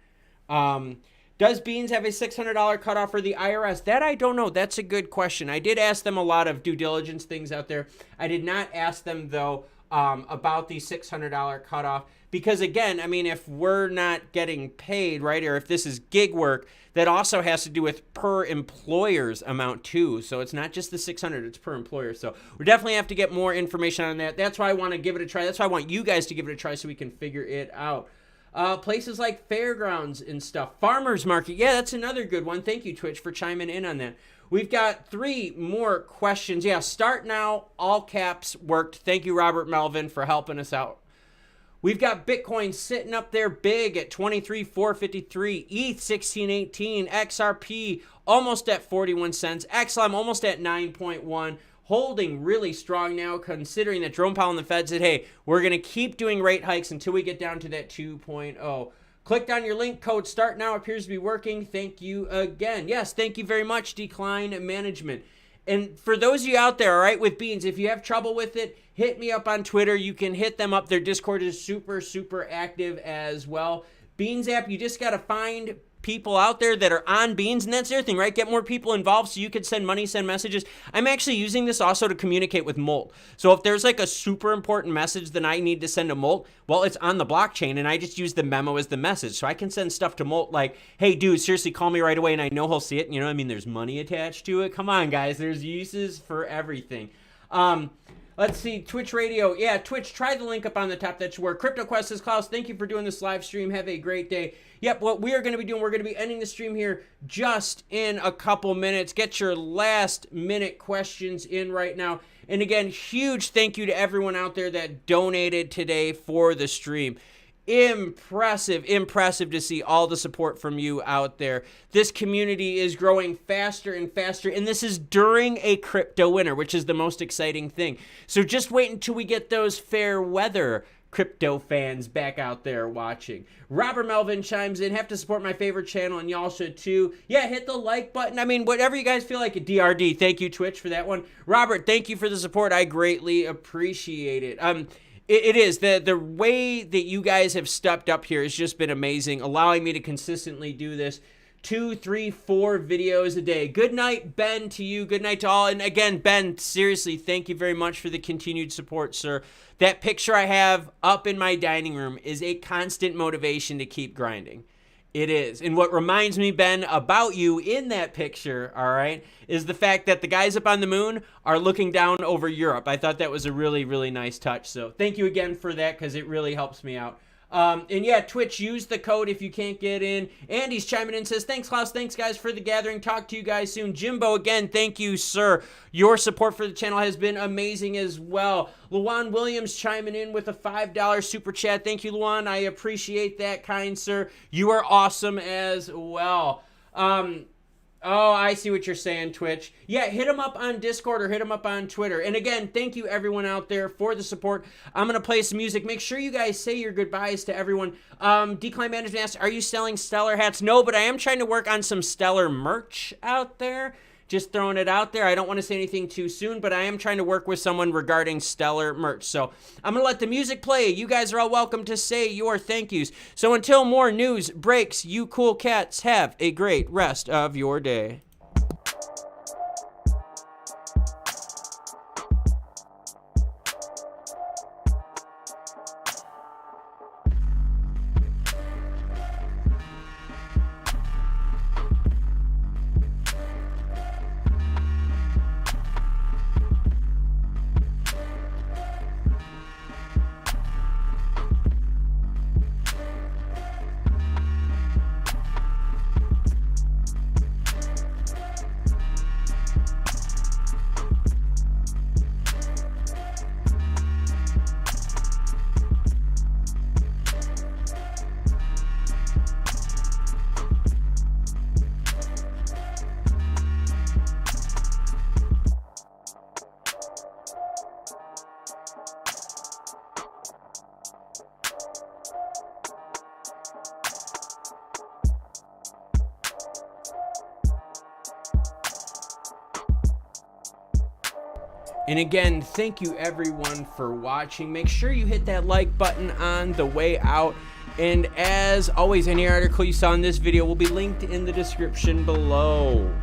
Does Beans have a $600 cutoff for the IRS? That I don't know. That's a good question. I did ask them a lot of due diligence things out there. I did not ask them, though, about the $600 cutoff. Because, again, I mean, if we're not getting paid, right, or if this is gig work, that also has to do with per employer's amount, too. So it's not just the $600, it's per employer. So we definitely have to get more information on that. That's why I want to give it a try. That's why I want you guys to give it a try so we can figure it out. Places like fairgrounds and stuff. Farmers market. Yeah, that's another good one. Thank you, Twitch, for chiming in on that. We've got 3 more questions. Yeah, Start Now, all caps, worked. Thank you, Robert Melvin, for helping us out. We've got Bitcoin sitting up there big at 23,453, ETH 1618, XRP almost at 41 cents, XLM almost at 9.1, holding really strong now, considering that Jerome Powell and the Fed said, hey, we're going to keep doing rate hikes until we get down to that 2.0. Clicked on your link, code Start Now appears to be working. Thank you again. Yes, thank you very much, Decline Management. And for those of you out there, all right, with Beans, if you have trouble with it, hit me up on Twitter. You can hit them up. Their Discord is super, super active as well. Beans app, you just got to find people out there that are on Beans, and that's the other thing, right? Get more people involved so you could send money, send messages. I'm actually using this also to communicate with Molt. So if there's like a super important message that I need to send to Molt, well, it's on the blockchain, and I just use the memo as the message. So I can send stuff to Molt like, hey, dude, seriously, call me right away, and I know he'll see it. You know what I mean? There's money attached to it. Come on, guys. There's uses for everything. Let's see, Twitch Radio. Yeah, Twitch, try the link up on the top. That should work. CryptoQuest says, Klaus, thank you for doing this live stream. Have a great day. Yep, what we are going to be doing, we're going to be ending the stream here just in a couple minutes. Get your last minute questions in right now. And again, huge thank you to everyone out there that donated today for the stream. Impressive to see all the support from you out there. This community is growing faster and faster, and this is during a crypto winter, which is the most exciting thing. So just wait until we get those fair weather crypto fans back out there watching. Robert Melvin chimes in, have to support my favorite channel, and y'all should too. Yeah, hit the like button. I mean, whatever you guys feel like. A DRD, thank you, Twitch, for that one. Robert, thank you for the support. I greatly appreciate it. It is. The way that you guys have stepped up here has just been amazing, allowing me to consistently do this 2, 3, 4 videos a day. Good night, Ben, to you. Good night to all. And again, Ben, seriously, thank you very much for the continued support, sir. That picture I have up in my dining room is a constant motivation to keep grinding. It is. And what reminds me, Ben, about you in that picture, all right, is the fact that the guys up on the moon are looking down over Europe. I thought that was a really, really nice touch. So thank you again for that, because it really helps me out. And yeah, Twitch, use the code if you can't get in. Andy's chiming in, says, thanks, Klaus. Thanks, guys, for the gathering. Talk to you guys soon. Jimbo, again, thank you, sir. Your support for the channel has been amazing as well. Luan Williams chiming in with a $5 super chat. Thank you, Luan. I appreciate that, kind sir. You are awesome as well. Oh, I see what you're saying, Twitch. Yeah, hit them up on Discord or hit them up on Twitter. And again, thank you everyone out there for the support. I'm going to play some music. Make sure you guys say your goodbyes to everyone. Decline Management asks, are you selling Stellar hats? No, but I am trying to work on some Stellar merch out there. Just throwing it out there. I don't want to say anything too soon, but I am trying to work with someone regarding Stellar merch. So I'm going to let the music play. You guys are all welcome to say your thank yous. So until more news breaks, you cool cats have a great rest of your day. And again, thank you everyone for watching. Make sure you hit that like button on the way out. And as always, any article you saw in this video will be linked in the description below.